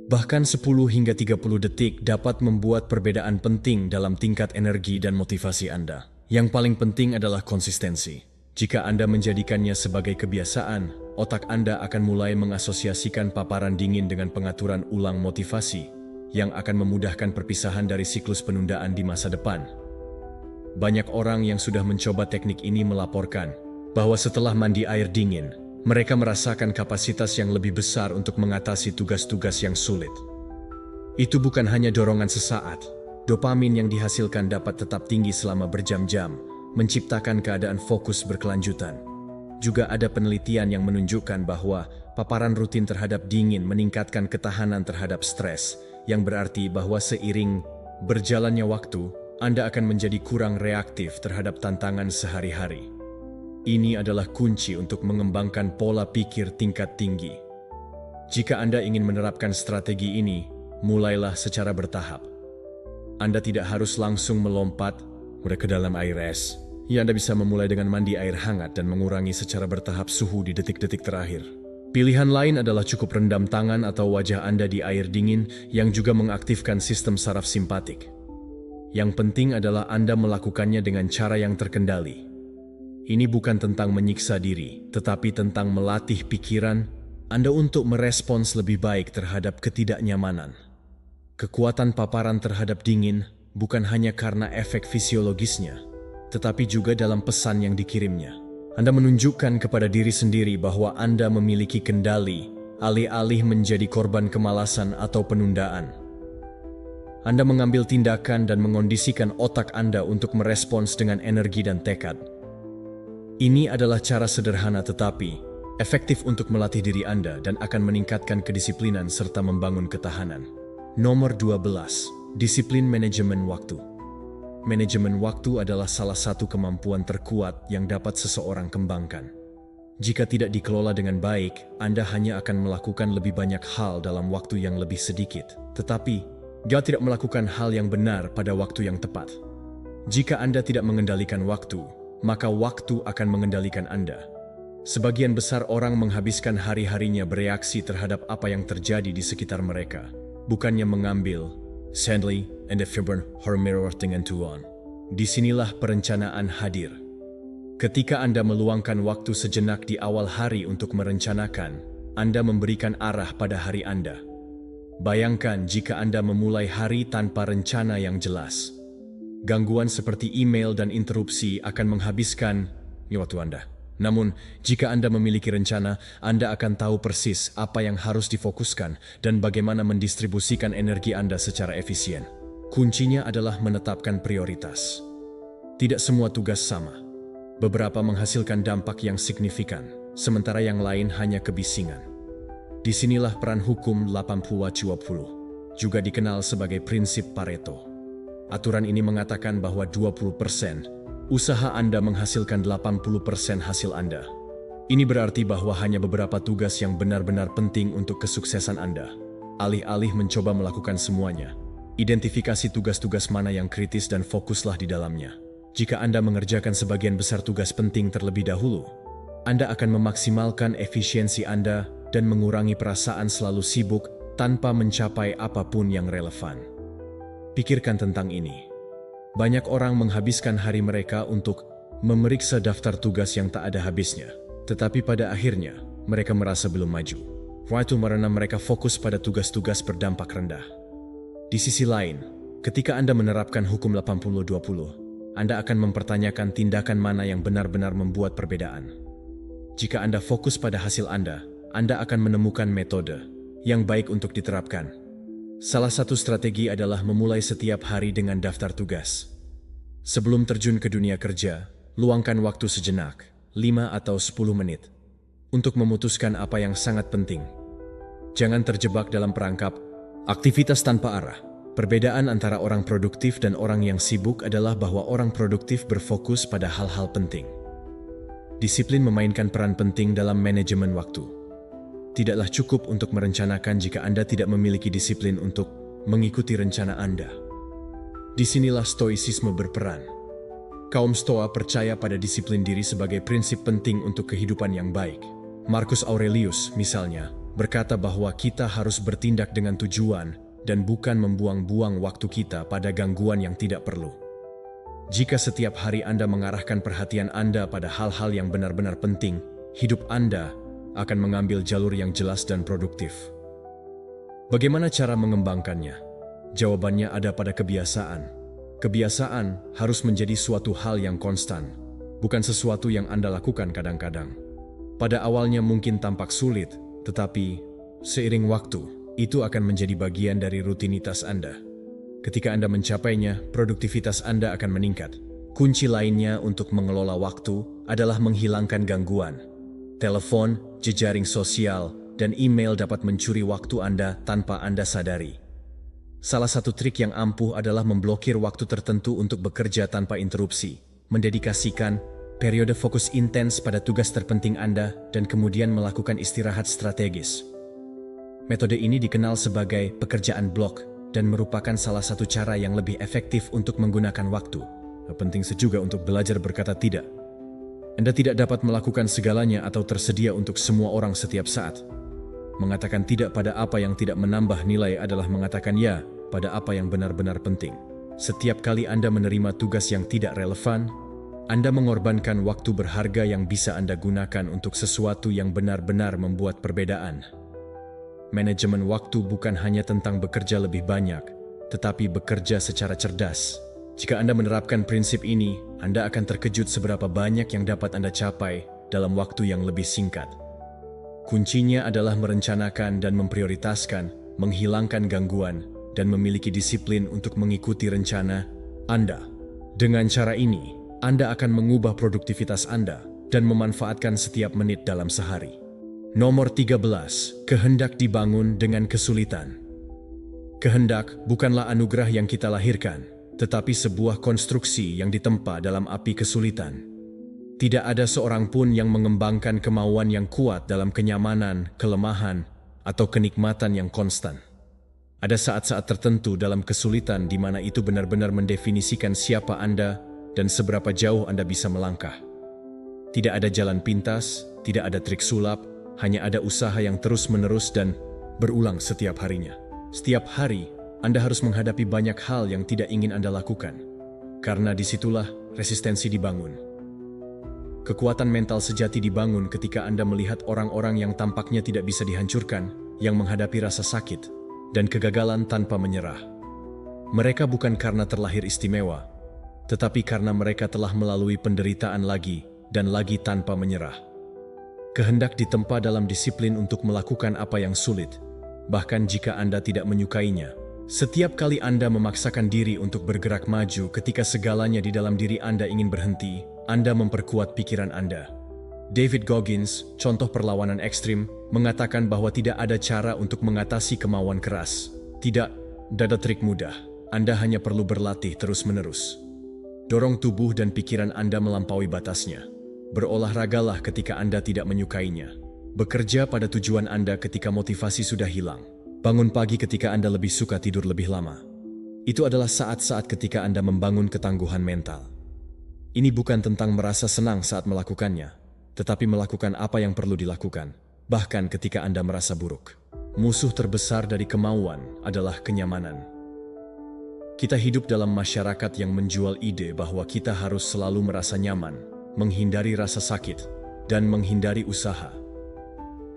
Bahkan 10 hingga 30 detik dapat membuat perbedaan penting dalam tingkat energi dan motivasi Anda. Yang paling penting adalah konsistensi. Jika Anda menjadikannya sebagai kebiasaan, otak Anda akan mulai mengasosiasikan paparan dingin dengan pengaturan ulang motivasi yang akan memudahkan perpisahan dari siklus penundaan di masa depan. Banyak orang yang sudah mencoba teknik ini melaporkan bahwa setelah mandi air dingin, mereka merasakan kapasitas yang lebih besar untuk mengatasi tugas-tugas yang sulit. Itu bukan hanya dorongan sesaat. Dopamin yang dihasilkan dapat tetap tinggi selama berjam-jam, menciptakan keadaan fokus berkelanjutan. Juga ada penelitian yang menunjukkan bahwa paparan rutin terhadap dingin meningkatkan ketahanan terhadap stres, yang berarti bahwa seiring berjalannya waktu, Anda akan menjadi kurang reaktif terhadap tantangan sehari-hari. Ini adalah kunci untuk mengembangkan pola pikir tingkat tinggi. Jika Anda ingin menerapkan strategi ini, mulailah secara bertahap. Anda tidak harus langsung melompat ke dalam air es. Ya, Anda bisa memulai dengan mandi air hangat dan mengurangi secara bertahap suhu di detik-detik terakhir. Pilihan lain adalah cukup rendam tangan atau wajah Anda di air dingin yang juga mengaktifkan sistem saraf simpatik. Yang penting adalah Anda melakukannya dengan cara yang terkendali. Ini bukan tentang menyiksa diri, tetapi tentang melatih pikiran Anda untuk merespons lebih baik terhadap ketidaknyamanan. Kekuatan paparan terhadap dingin bukan hanya karena efek fisiologisnya, tetapi juga dalam pesan yang dikirimnya. Anda menunjukkan kepada diri sendiri bahwa Anda memiliki kendali, alih-alih menjadi korban kemalasan atau penundaan. Anda mengambil tindakan dan mengondisikan otak Anda untuk merespons dengan energi dan tekad. Ini adalah cara sederhana tetapi efektif untuk melatih diri Anda dan akan meningkatkan kedisiplinan serta membangun ketahanan. Nomor 12. Disiplin manajemen waktu. Manajemen waktu adalah salah satu kemampuan terkuat yang dapat seseorang kembangkan. Jika tidak dikelola dengan baik, Anda hanya akan melakukan lebih banyak hal dalam waktu yang lebih sedikit. Tetapi, Gak tidak melakukan hal yang benar pada waktu yang tepat. Jika Anda tidak mengendalikan waktu, maka waktu akan mengendalikan Anda. Sebagian besar orang menghabiskan hari-harinya bereaksi terhadap apa yang terjadi di sekitar mereka, bukannya mengambil Sandley and the Fibron Hormiror dengan Tuan. Disinilah perencanaan hadir. Ketika Anda meluangkan waktu sejenak di awal hari untuk merencanakan, Anda memberikan arah pada hari Anda. Bayangkan jika Anda memulai hari tanpa rencana yang jelas. Gangguan seperti email dan interupsi akan menghabiskan waktu Anda. Namun, jika Anda memiliki rencana, Anda akan tahu persis apa yang harus difokuskan dan bagaimana mendistribusikan energi Anda secara efisien. Kuncinya adalah menetapkan prioritas. Tidak semua tugas sama. Beberapa menghasilkan dampak yang signifikan, sementara yang lain hanya kebisingan. Disinilah peran hukum 80-20, juga dikenal sebagai prinsip Pareto. Aturan ini mengatakan bahwa 20% usaha Anda menghasilkan 80% hasil Anda. Ini berarti bahwa hanya beberapa tugas yang benar-benar penting untuk kesuksesan Anda. Alih-alih mencoba melakukan semuanya, identifikasi tugas-tugas mana yang kritis dan fokuslah di dalamnya. Jika Anda mengerjakan sebagian besar tugas penting terlebih dahulu, Anda akan memaksimalkan efisiensi Anda dan mengurangi perasaan selalu sibuk tanpa mencapai apapun yang relevan. Pikirkan tentang ini. Banyak orang menghabiskan hari mereka untuk memeriksa daftar tugas yang tak ada habisnya. Tetapi pada akhirnya, mereka merasa belum maju. Itu karena mereka fokus pada tugas-tugas berdampak rendah. Di sisi lain, ketika Anda menerapkan hukum 80-20, Anda akan mempertanyakan tindakan mana yang benar-benar membuat perbedaan. Jika Anda fokus pada hasil Anda akan menemukan metode yang baik untuk diterapkan. Salah satu strategi adalah memulai setiap hari dengan daftar tugas. Sebelum terjun ke dunia kerja, luangkan waktu sejenak, 5 atau 10 menit, untuk memutuskan apa yang sangat penting. Jangan terjebak dalam perangkap aktivitas tanpa arah. Perbedaan antara orang produktif dan orang yang sibuk adalah bahwa orang produktif berfokus pada hal-hal penting. Disiplin memainkan peran penting dalam manajemen waktu. Tidaklah cukup untuk merencanakan jika Anda tidak memiliki disiplin untuk mengikuti rencana Anda. Disinilah stoicisme berperan. Kaum Stoa percaya pada disiplin diri sebagai prinsip penting untuk kehidupan yang baik. Marcus Aurelius, misalnya, berkata bahwa kita harus bertindak dengan tujuan dan bukan membuang-buang waktu kita pada gangguan yang tidak perlu. Jika setiap hari Anda mengarahkan perhatian Anda pada hal-hal yang benar-benar penting, hidup Anda akan mengambil jalur yang jelas dan produktif. Bagaimana cara mengembangkannya? Jawabannya ada pada kebiasaan. Kebiasaan harus menjadi suatu hal yang konstan, bukan sesuatu yang Anda lakukan kadang-kadang. Pada awalnya mungkin tampak sulit, tetapi seiring waktu, itu akan menjadi bagian dari rutinitas Anda. Ketika Anda mencapainya, produktivitas Anda akan meningkat. Kunci lainnya untuk mengelola waktu adalah menghilangkan gangguan. Telepon, jejaring sosial, dan email dapat mencuri waktu Anda tanpa Anda sadari. Salah satu trik yang ampuh adalah memblokir waktu tertentu untuk bekerja tanpa interupsi, mendedikasikan periode fokus intens pada tugas terpenting Anda, dan kemudian melakukan istirahat strategis. Metode ini dikenal sebagai pekerjaan blok dan merupakan salah satu cara yang lebih efektif untuk menggunakan waktu. Penting juga untuk belajar berkata tidak. Anda tidak dapat melakukan segalanya atau tersedia untuk semua orang setiap saat. Mengatakan tidak pada apa yang tidak menambah nilai adalah mengatakan ya pada apa yang benar-benar penting. Setiap kali Anda menerima tugas yang tidak relevan, Anda mengorbankan waktu berharga yang bisa Anda gunakan untuk sesuatu yang benar-benar membuat perbedaan. Manajemen waktu bukan hanya tentang bekerja lebih banyak, tetapi bekerja secara cerdas. Jika Anda menerapkan prinsip ini, Anda akan terkejut seberapa banyak yang dapat Anda capai dalam waktu yang lebih singkat. Kuncinya adalah merencanakan dan memprioritaskan, menghilangkan gangguan, dan memiliki disiplin untuk mengikuti rencana Anda. Dengan cara ini, Anda akan mengubah produktivitas Anda dan memanfaatkan setiap menit dalam sehari. Nomor 13, kehendak dibangun dengan kesulitan. Kehendak bukanlah anugerah yang kita lahirkan, tetapi sebuah konstruksi yang ditempa dalam api kesulitan. Tidak ada seorang pun yang mengembangkan kemauan yang kuat dalam kenyamanan, kelemahan, atau kenikmatan yang konstan. Ada saat-saat tertentu dalam kesulitan di mana itu benar-benar mendefinisikan siapa Anda dan seberapa jauh Anda bisa melangkah. Tidak ada jalan pintas, tidak ada trik sulap, hanya ada usaha yang terus-menerus dan berulang setiap harinya. Setiap hari, Anda harus menghadapi banyak hal yang tidak ingin Anda lakukan. Karena disitulah resistensi dibangun. Kekuatan mental sejati dibangun ketika Anda melihat orang-orang yang tampaknya tidak bisa dihancurkan, yang menghadapi rasa sakit dan kegagalan tanpa menyerah. Mereka bukan karena terlahir istimewa, tetapi karena mereka telah melalui penderitaan lagi dan lagi tanpa menyerah. Kehendak ditempa dalam disiplin untuk melakukan apa yang sulit, bahkan jika Anda tidak menyukainya. Setiap kali Anda memaksakan diri untuk bergerak maju ketika segalanya di dalam diri Anda ingin berhenti, Anda memperkuat pikiran Anda. David Goggins, contoh perlawanan ekstrim, mengatakan bahwa tidak ada cara untuk mengatasi kemauan keras. Tidak ada trik mudah, Anda hanya perlu berlatih terus-menerus. Dorong tubuh dan pikiran Anda melampaui batasnya. Berolahragalah ketika Anda tidak menyukainya. Bekerja pada tujuan Anda ketika motivasi sudah hilang. Bangun pagi ketika Anda lebih suka tidur lebih lama. Itu adalah saat-saat ketika Anda membangun ketangguhan mental. Ini bukan tentang merasa senang saat melakukannya, tetapi melakukan apa yang perlu dilakukan, bahkan ketika Anda merasa buruk. Musuh terbesar dari kemauan adalah kenyamanan. Kita hidup dalam masyarakat yang menjual ide bahwa kita harus selalu merasa nyaman, menghindari rasa sakit, dan menghindari usaha.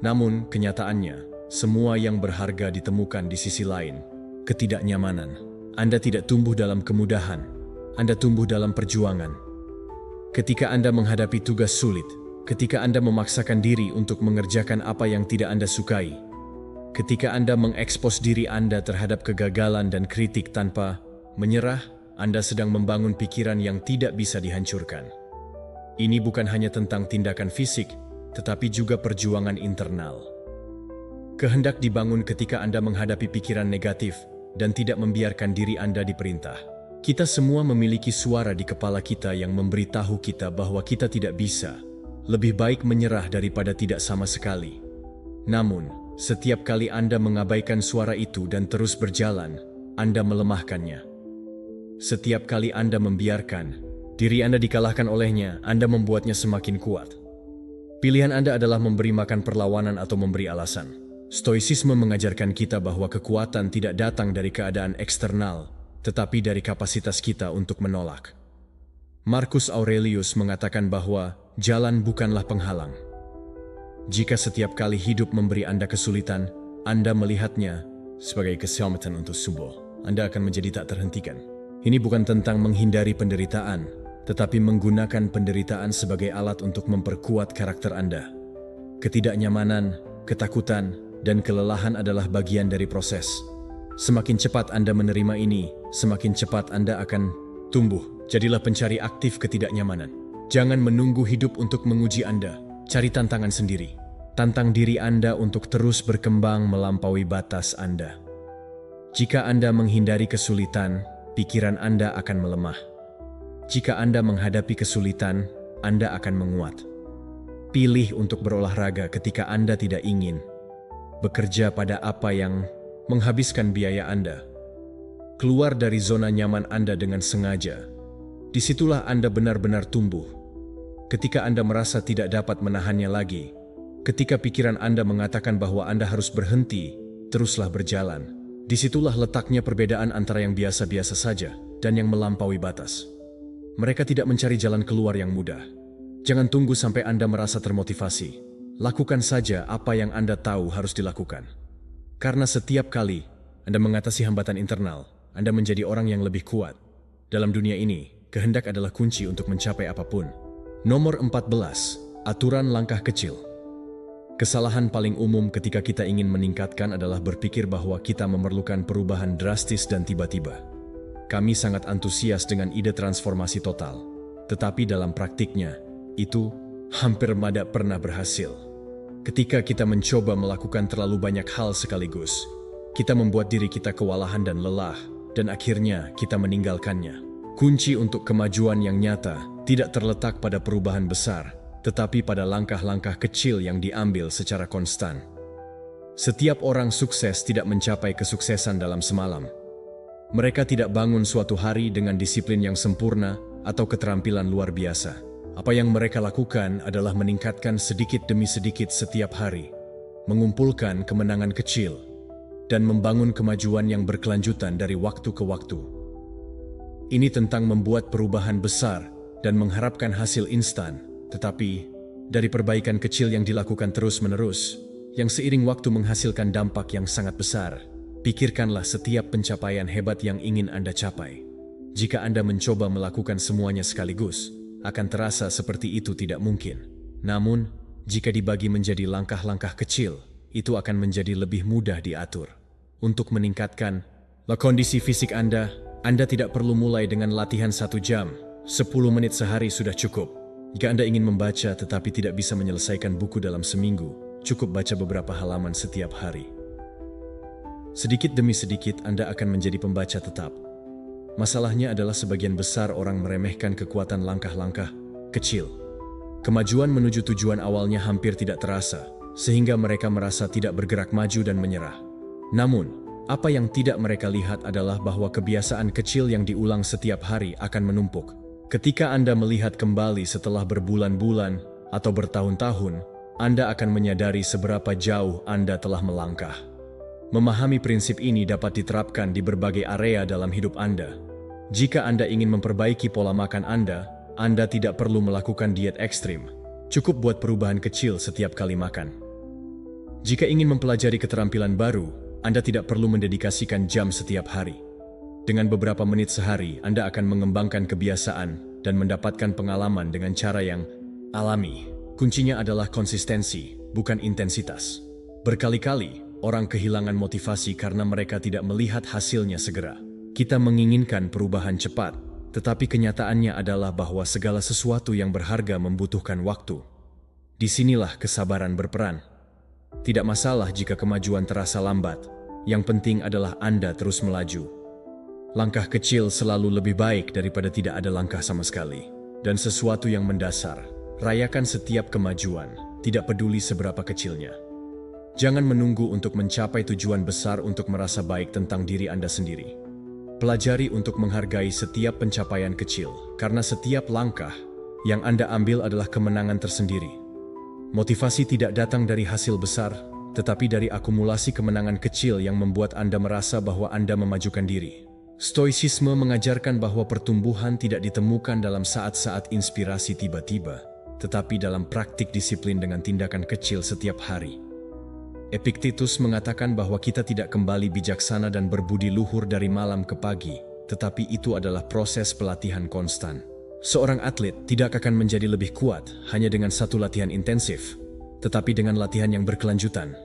Namun, kenyataannya, semua yang berharga ditemukan di sisi lain, ketidaknyamanan. Anda tidak tumbuh dalam kemudahan, Anda tumbuh dalam perjuangan. Ketika Anda menghadapi tugas sulit, ketika Anda memaksakan diri untuk mengerjakan apa yang tidak Anda sukai, ketika Anda mengekspos diri Anda terhadap kegagalan dan kritik tanpa menyerah, Anda sedang membangun pikiran yang tidak bisa dihancurkan. Ini bukan hanya tentang tindakan fisik, tetapi juga perjuangan internal. Kehendak dibangun ketika Anda menghadapi pikiran negatif dan tidak membiarkan diri Anda diperintah. Kita semua memiliki suara di kepala kita yang memberitahu kita bahwa kita tidak bisa. Lebih baik menyerah daripada tidak sama sekali. Namun, setiap kali Anda mengabaikan suara itu dan terus berjalan, Anda melemahkannya. Setiap kali Anda membiarkan diri Anda dikalahkan olehnya, Anda membuatnya semakin kuat. Pilihan Anda adalah memberi makan perlawanan atau memberi alasan. Stoicisme mengajarkan kita bahwa kekuatan tidak datang dari keadaan eksternal, tetapi dari kapasitas kita untuk menolak. Marcus Aurelius mengatakan bahwa jalan bukanlah penghalang. Jika setiap kali hidup memberi Anda kesulitan, Anda melihatnya sebagai kesempatan untuk sembuh. Anda akan menjadi tak terhentikan. Ini bukan tentang menghindari penderitaan, tetapi menggunakan penderitaan sebagai alat untuk memperkuat karakter Anda. Ketidaknyamanan, ketakutan, dan kelelahan adalah bagian dari proses. Semakin cepat Anda menerima ini, semakin cepat Anda akan tumbuh. Jadilah pencari aktif ketidaknyamanan. Jangan menunggu hidup untuk menguji Anda. Cari tantangan sendiri. Tantang diri Anda untuk terus berkembang melampaui batas Anda. Jika Anda menghindari kesulitan, pikiran Anda akan melemah. Jika Anda menghadapi kesulitan, Anda akan menguat. Pilih untuk berolahraga ketika Anda tidak ingin. Bekerja pada apa yang menghabiskan biaya Anda. Keluar dari zona nyaman Anda dengan sengaja. Disitulah Anda benar-benar tumbuh. Ketika Anda merasa tidak dapat menahannya lagi, ketika pikiran Anda mengatakan bahwa Anda harus berhenti, teruslah berjalan. Disitulah letaknya perbedaan antara yang biasa-biasa saja dan yang melampaui batas. Mereka tidak mencari jalan keluar yang mudah. Jangan tunggu sampai Anda merasa termotivasi. Lakukan saja apa yang Anda tahu harus dilakukan. Karena setiap kali Anda mengatasi hambatan internal, Anda menjadi orang yang lebih kuat. Dalam dunia ini, kehendak adalah kunci untuk mencapai apapun. Nomor 14. Aturan langkah kecil. Kesalahan paling umum ketika kita ingin meningkatkan adalah berpikir bahwa kita memerlukan perubahan drastis dan tiba-tiba. Kami sangat antusias dengan ide transformasi total, tetapi dalam praktiknya, itu hampir tidak pernah berhasil. Ketika kita mencoba melakukan terlalu banyak hal sekaligus, kita membuat diri kita kewalahan dan lelah, dan akhirnya kita meninggalkannya. Kunci untuk kemajuan yang nyata tidak terletak pada perubahan besar, tetapi pada langkah-langkah kecil yang diambil secara konstan. Setiap orang sukses tidak mencapai kesuksesan dalam semalam. Mereka tidak bangun suatu hari dengan disiplin yang sempurna atau keterampilan luar biasa. Apa yang mereka lakukan adalah meningkatkan sedikit demi sedikit setiap hari, mengumpulkan kemenangan kecil, dan membangun kemajuan yang berkelanjutan dari waktu ke waktu. Ini tentang membuat perubahan besar dan mengharapkan hasil instan, tetapi dari perbaikan kecil yang dilakukan terus-menerus, yang seiring waktu menghasilkan dampak yang sangat besar. Pikirkanlah setiap pencapaian hebat yang ingin Anda capai. Jika Anda mencoba melakukan semuanya sekaligus, akan terasa seperti itu tidak mungkin. Namun, jika dibagi menjadi langkah-langkah kecil, itu akan menjadi lebih mudah diatur. Untuk meningkatkan kondisi fisik Anda tidak perlu mulai dengan latihan 1 jam. 10 menit sehari sudah cukup. Jika Anda ingin membaca tetapi tidak bisa menyelesaikan buku dalam seminggu, cukup baca beberapa halaman setiap hari. Sedikit demi sedikit Anda akan menjadi pembaca tetap. Masalahnya adalah sebagian besar orang meremehkan kekuatan langkah-langkah kecil. Kemajuan menuju tujuan awalnya hampir tidak terasa, sehingga mereka merasa tidak bergerak maju dan menyerah. Namun, apa yang tidak mereka lihat adalah bahwa kebiasaan kecil yang diulang setiap hari akan menumpuk. Ketika Anda melihat kembali setelah berbulan-bulan atau bertahun-tahun, Anda akan menyadari seberapa jauh Anda telah melangkah. Memahami prinsip ini dapat diterapkan di berbagai area dalam hidup Anda. Jika Anda ingin memperbaiki pola makan Anda tidak perlu melakukan diet ekstrim. Cukup buat perubahan kecil setiap kali makan. Jika ingin mempelajari keterampilan baru, Anda tidak perlu mendedikasikan jam setiap hari. Dengan beberapa menit sehari, Anda akan mengembangkan kebiasaan dan mendapatkan pengalaman dengan cara yang alami. Kuncinya adalah konsistensi, bukan intensitas. Berkali-kali, orang kehilangan motivasi karena mereka tidak melihat hasilnya segera. Kita menginginkan perubahan cepat, tetapi kenyataannya adalah bahwa segala sesuatu yang berharga membutuhkan waktu. Disinilah kesabaran berperan. Tidak masalah jika kemajuan terasa lambat, yang penting adalah Anda terus melaju. Langkah kecil selalu lebih baik daripada tidak ada langkah sama sekali. Dan sesuatu yang mendasar, rayakan setiap kemajuan, tidak peduli seberapa kecilnya. Jangan menunggu untuk mencapai tujuan besar untuk merasa baik tentang diri Anda sendiri. Pelajari untuk menghargai setiap pencapaian kecil, karena setiap langkah yang Anda ambil adalah kemenangan tersendiri. Motivasi tidak datang dari hasil besar, tetapi dari akumulasi kemenangan kecil yang membuat Anda merasa bahwa Anda memajukan diri. Stoicisme mengajarkan bahwa pertumbuhan tidak ditemukan dalam saat-saat inspirasi tiba-tiba, tetapi dalam praktik disiplin dengan tindakan kecil setiap hari. Epictetus mengatakan bahwa kita tidak kembali bijaksana dan berbudi luhur dari malam ke pagi, tetapi itu adalah proses pelatihan konstan. Seorang atlet tidak akan menjadi lebih kuat hanya dengan satu latihan intensif, tetapi dengan latihan yang berkelanjutan.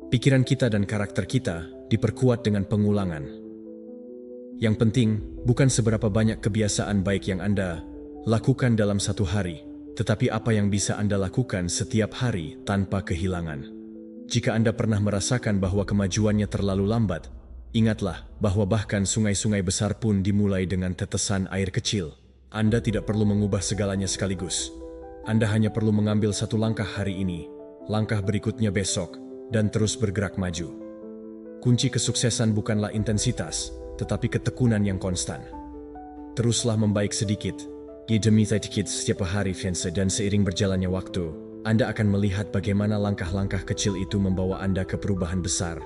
Pikiran kita dan karakter kita diperkuat dengan pengulangan. Yang penting bukan seberapa banyak kebiasaan baik yang Anda lakukan dalam satu hari, tetapi apa yang bisa Anda lakukan setiap hari tanpa kehilangan. Jika Anda pernah merasakan bahwa kemajuannya terlalu lambat, ingatlah bahwa bahkan sungai-sungai besar pun dimulai dengan tetesan air kecil. Anda tidak perlu mengubah segalanya sekaligus. Anda hanya perlu mengambil satu langkah hari ini, langkah berikutnya besok, dan terus bergerak maju. Kunci kesuksesan bukanlah intensitas, tetapi ketekunan yang konstan. Teruslah membaik sedikit, demi sedikit setiap hari, dan seiring berjalannya waktu, Anda akan melihat bagaimana langkah-langkah kecil itu membawa Anda ke perubahan besar.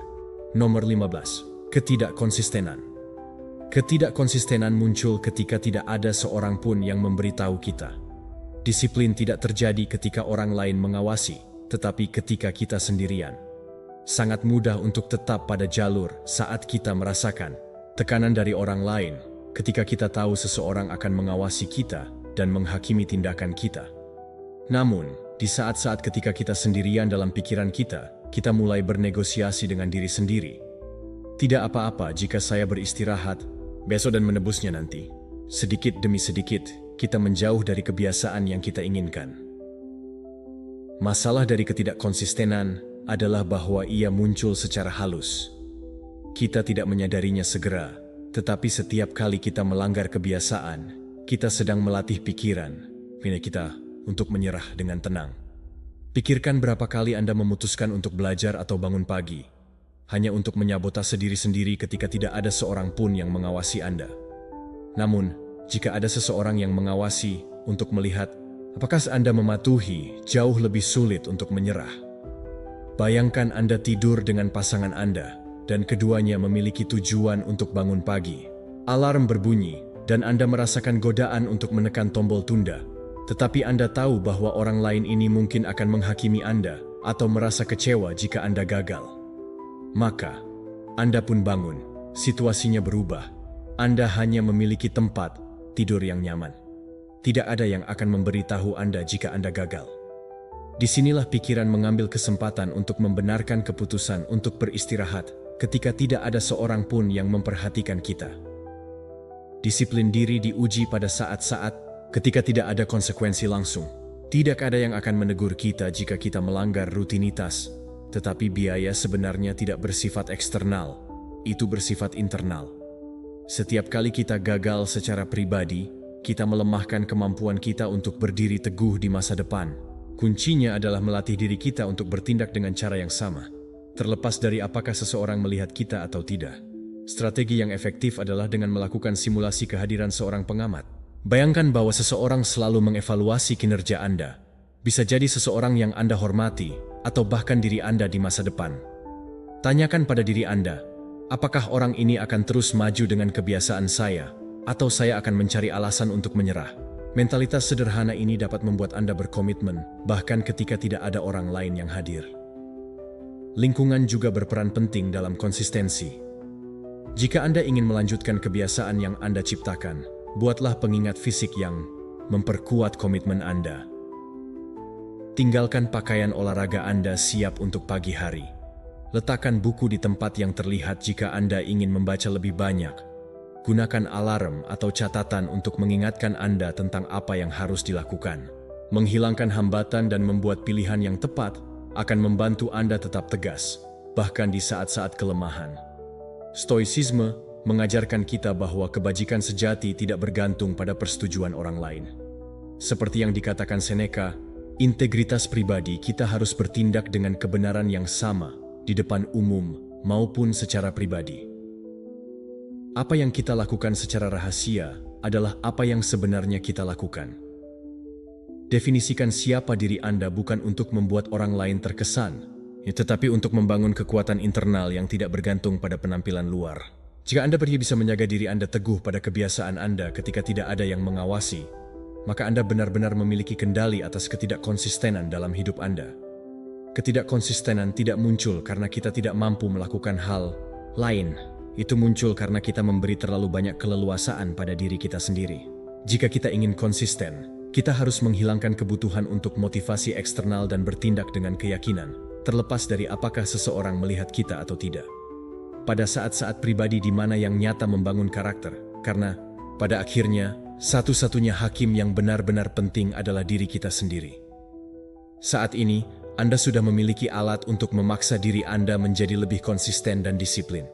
Nomor 15. Ketidakkonsistenan. Ketidakkonsistenan muncul ketika tidak ada seorang pun yang memberitahu kita. Disiplin tidak terjadi ketika orang lain mengawasi, tetapi ketika kita sendirian. Sangat mudah untuk tetap pada jalur saat kita merasakan tekanan dari orang lain, ketika kita tahu seseorang akan mengawasi kita dan menghakimi tindakan kita. Namun, di saat-saat ketika kita sendirian dalam pikiran kita mulai bernegosiasi dengan diri sendiri. Tidak apa-apa jika saya beristirahat besok dan menebusnya nanti. Sedikit demi sedikit, kita menjauh dari kebiasaan yang kita inginkan. Masalah dari ketidakkonsistenan adalah bahwa ia muncul secara halus. Kita tidak menyadarinya segera, tetapi setiap kali kita melanggar kebiasaan, kita sedang melatih pikiran kita untuk menyerah dengan tenang. Pikirkan berapa kali Anda memutuskan untuk belajar atau bangun pagi, hanya untuk menyabotase diri sendiri ketika tidak ada seorang pun yang mengawasi Anda. Namun, jika ada seseorang yang mengawasi untuk melihat apakah Anda mematuhi, jauh lebih sulit untuk menyerah. Bayangkan Anda tidur dengan pasangan Anda, dan keduanya memiliki tujuan untuk bangun pagi. Alarm berbunyi, dan Anda merasakan godaan untuk menekan tombol tunda. Tetapi Anda tahu bahwa orang lain ini mungkin akan menghakimi Anda atau merasa kecewa jika Anda gagal. Maka, Anda pun bangun. Situasinya berubah. Anda hanya memiliki tempat tidur yang nyaman. Tidak ada yang akan memberitahu Anda jika Anda gagal. Disinilah pikiran mengambil kesempatan untuk membenarkan keputusan untuk beristirahat ketika tidak ada seorang pun yang memperhatikan kita. Disiplin diri diuji pada saat-saat ketika tidak ada konsekuensi langsung. Tidak ada yang akan menegur kita jika kita melanggar rutinitas, tetapi biaya sebenarnya tidak bersifat eksternal, itu bersifat internal. Setiap kali kita gagal secara pribadi, kita melemahkan kemampuan kita untuk berdiri teguh di masa depan. Kuncinya adalah melatih diri kita untuk bertindak dengan cara yang sama, terlepas dari apakah seseorang melihat kita atau tidak. Strategi yang efektif adalah dengan melakukan simulasi kehadiran seorang pengamat. Bayangkan bahwa seseorang selalu mengevaluasi kinerja Anda. Bisa jadi seseorang yang Anda hormati, atau bahkan diri Anda di masa depan. Tanyakan pada diri Anda, apakah orang ini akan terus maju dengan kebiasaan saya, atau saya akan mencari alasan untuk menyerah? Mentalitas sederhana ini dapat membuat Anda berkomitmen, bahkan ketika tidak ada orang lain yang hadir. Lingkungan juga berperan penting dalam konsistensi. Jika Anda ingin melanjutkan kebiasaan yang Anda ciptakan, buatlah pengingat fisik yang memperkuat komitmen Anda. Tinggalkan pakaian olahraga Anda siap untuk pagi hari. Letakkan buku di tempat yang terlihat jika Anda ingin membaca lebih banyak. Gunakan alarm atau catatan untuk mengingatkan Anda tentang apa yang harus dilakukan. Menghilangkan hambatan dan membuat pilihan yang tepat akan membantu Anda tetap tegas, bahkan di saat-saat kelemahan. Stoicisme mengajarkan kita bahwa kebajikan sejati tidak bergantung pada persetujuan orang lain. Seperti yang dikatakan Seneca, integritas pribadi kita harus bertindak dengan kebenaran yang sama di depan umum maupun secara pribadi. Apa yang kita lakukan secara rahasia adalah apa yang sebenarnya kita lakukan. Definisikan siapa diri Anda bukan untuk membuat orang lain terkesan, tetapi untuk membangun kekuatan internal yang tidak bergantung pada penampilan luar. Jika Anda bisa menjaga diri Anda teguh pada kebiasaan Anda ketika tidak ada yang mengawasi, maka Anda benar-benar memiliki kendali atas ketidakkonsistenan dalam hidup Anda. Ketidakkonsistenan tidak muncul karena kita tidak mampu melakukan hal lain. Itu muncul karena kita memberi terlalu banyak keleluasaan pada diri kita sendiri. Jika kita ingin konsisten, kita harus menghilangkan kebutuhan untuk motivasi eksternal dan bertindak dengan keyakinan, terlepas dari apakah seseorang melihat kita atau tidak. Pada saat-saat pribadi di mana yang nyata membangun karakter, karena pada akhirnya satu-satunya hakim yang benar-benar penting adalah diri kita sendiri. Saat ini, Anda sudah memiliki alat untuk memaksa diri Anda menjadi lebih konsisten dan disiplin.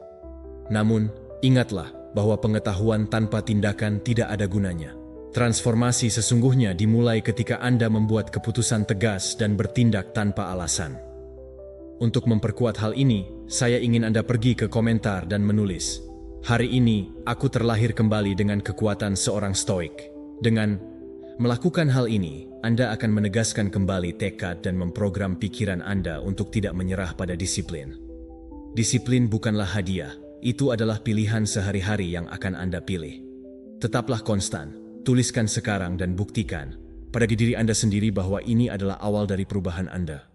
Namun, ingatlah bahwa pengetahuan tanpa tindakan tidak ada gunanya. Transformasi sesungguhnya dimulai ketika Anda membuat keputusan tegas dan bertindak tanpa alasan. Untuk memperkuat hal ini, saya ingin Anda pergi ke komentar dan menulis, "Hari ini, aku terlahir kembali dengan kekuatan seorang stoik." Dengan melakukan hal ini, Anda akan menegaskan kembali tekad dan memprogram pikiran Anda untuk tidak menyerah pada disiplin. Disiplin bukanlah hadiah, itu adalah pilihan sehari-hari yang akan Anda pilih. Tetaplah konstan, tuliskan sekarang dan buktikan pada diri Anda sendiri bahwa ini adalah awal dari perubahan Anda.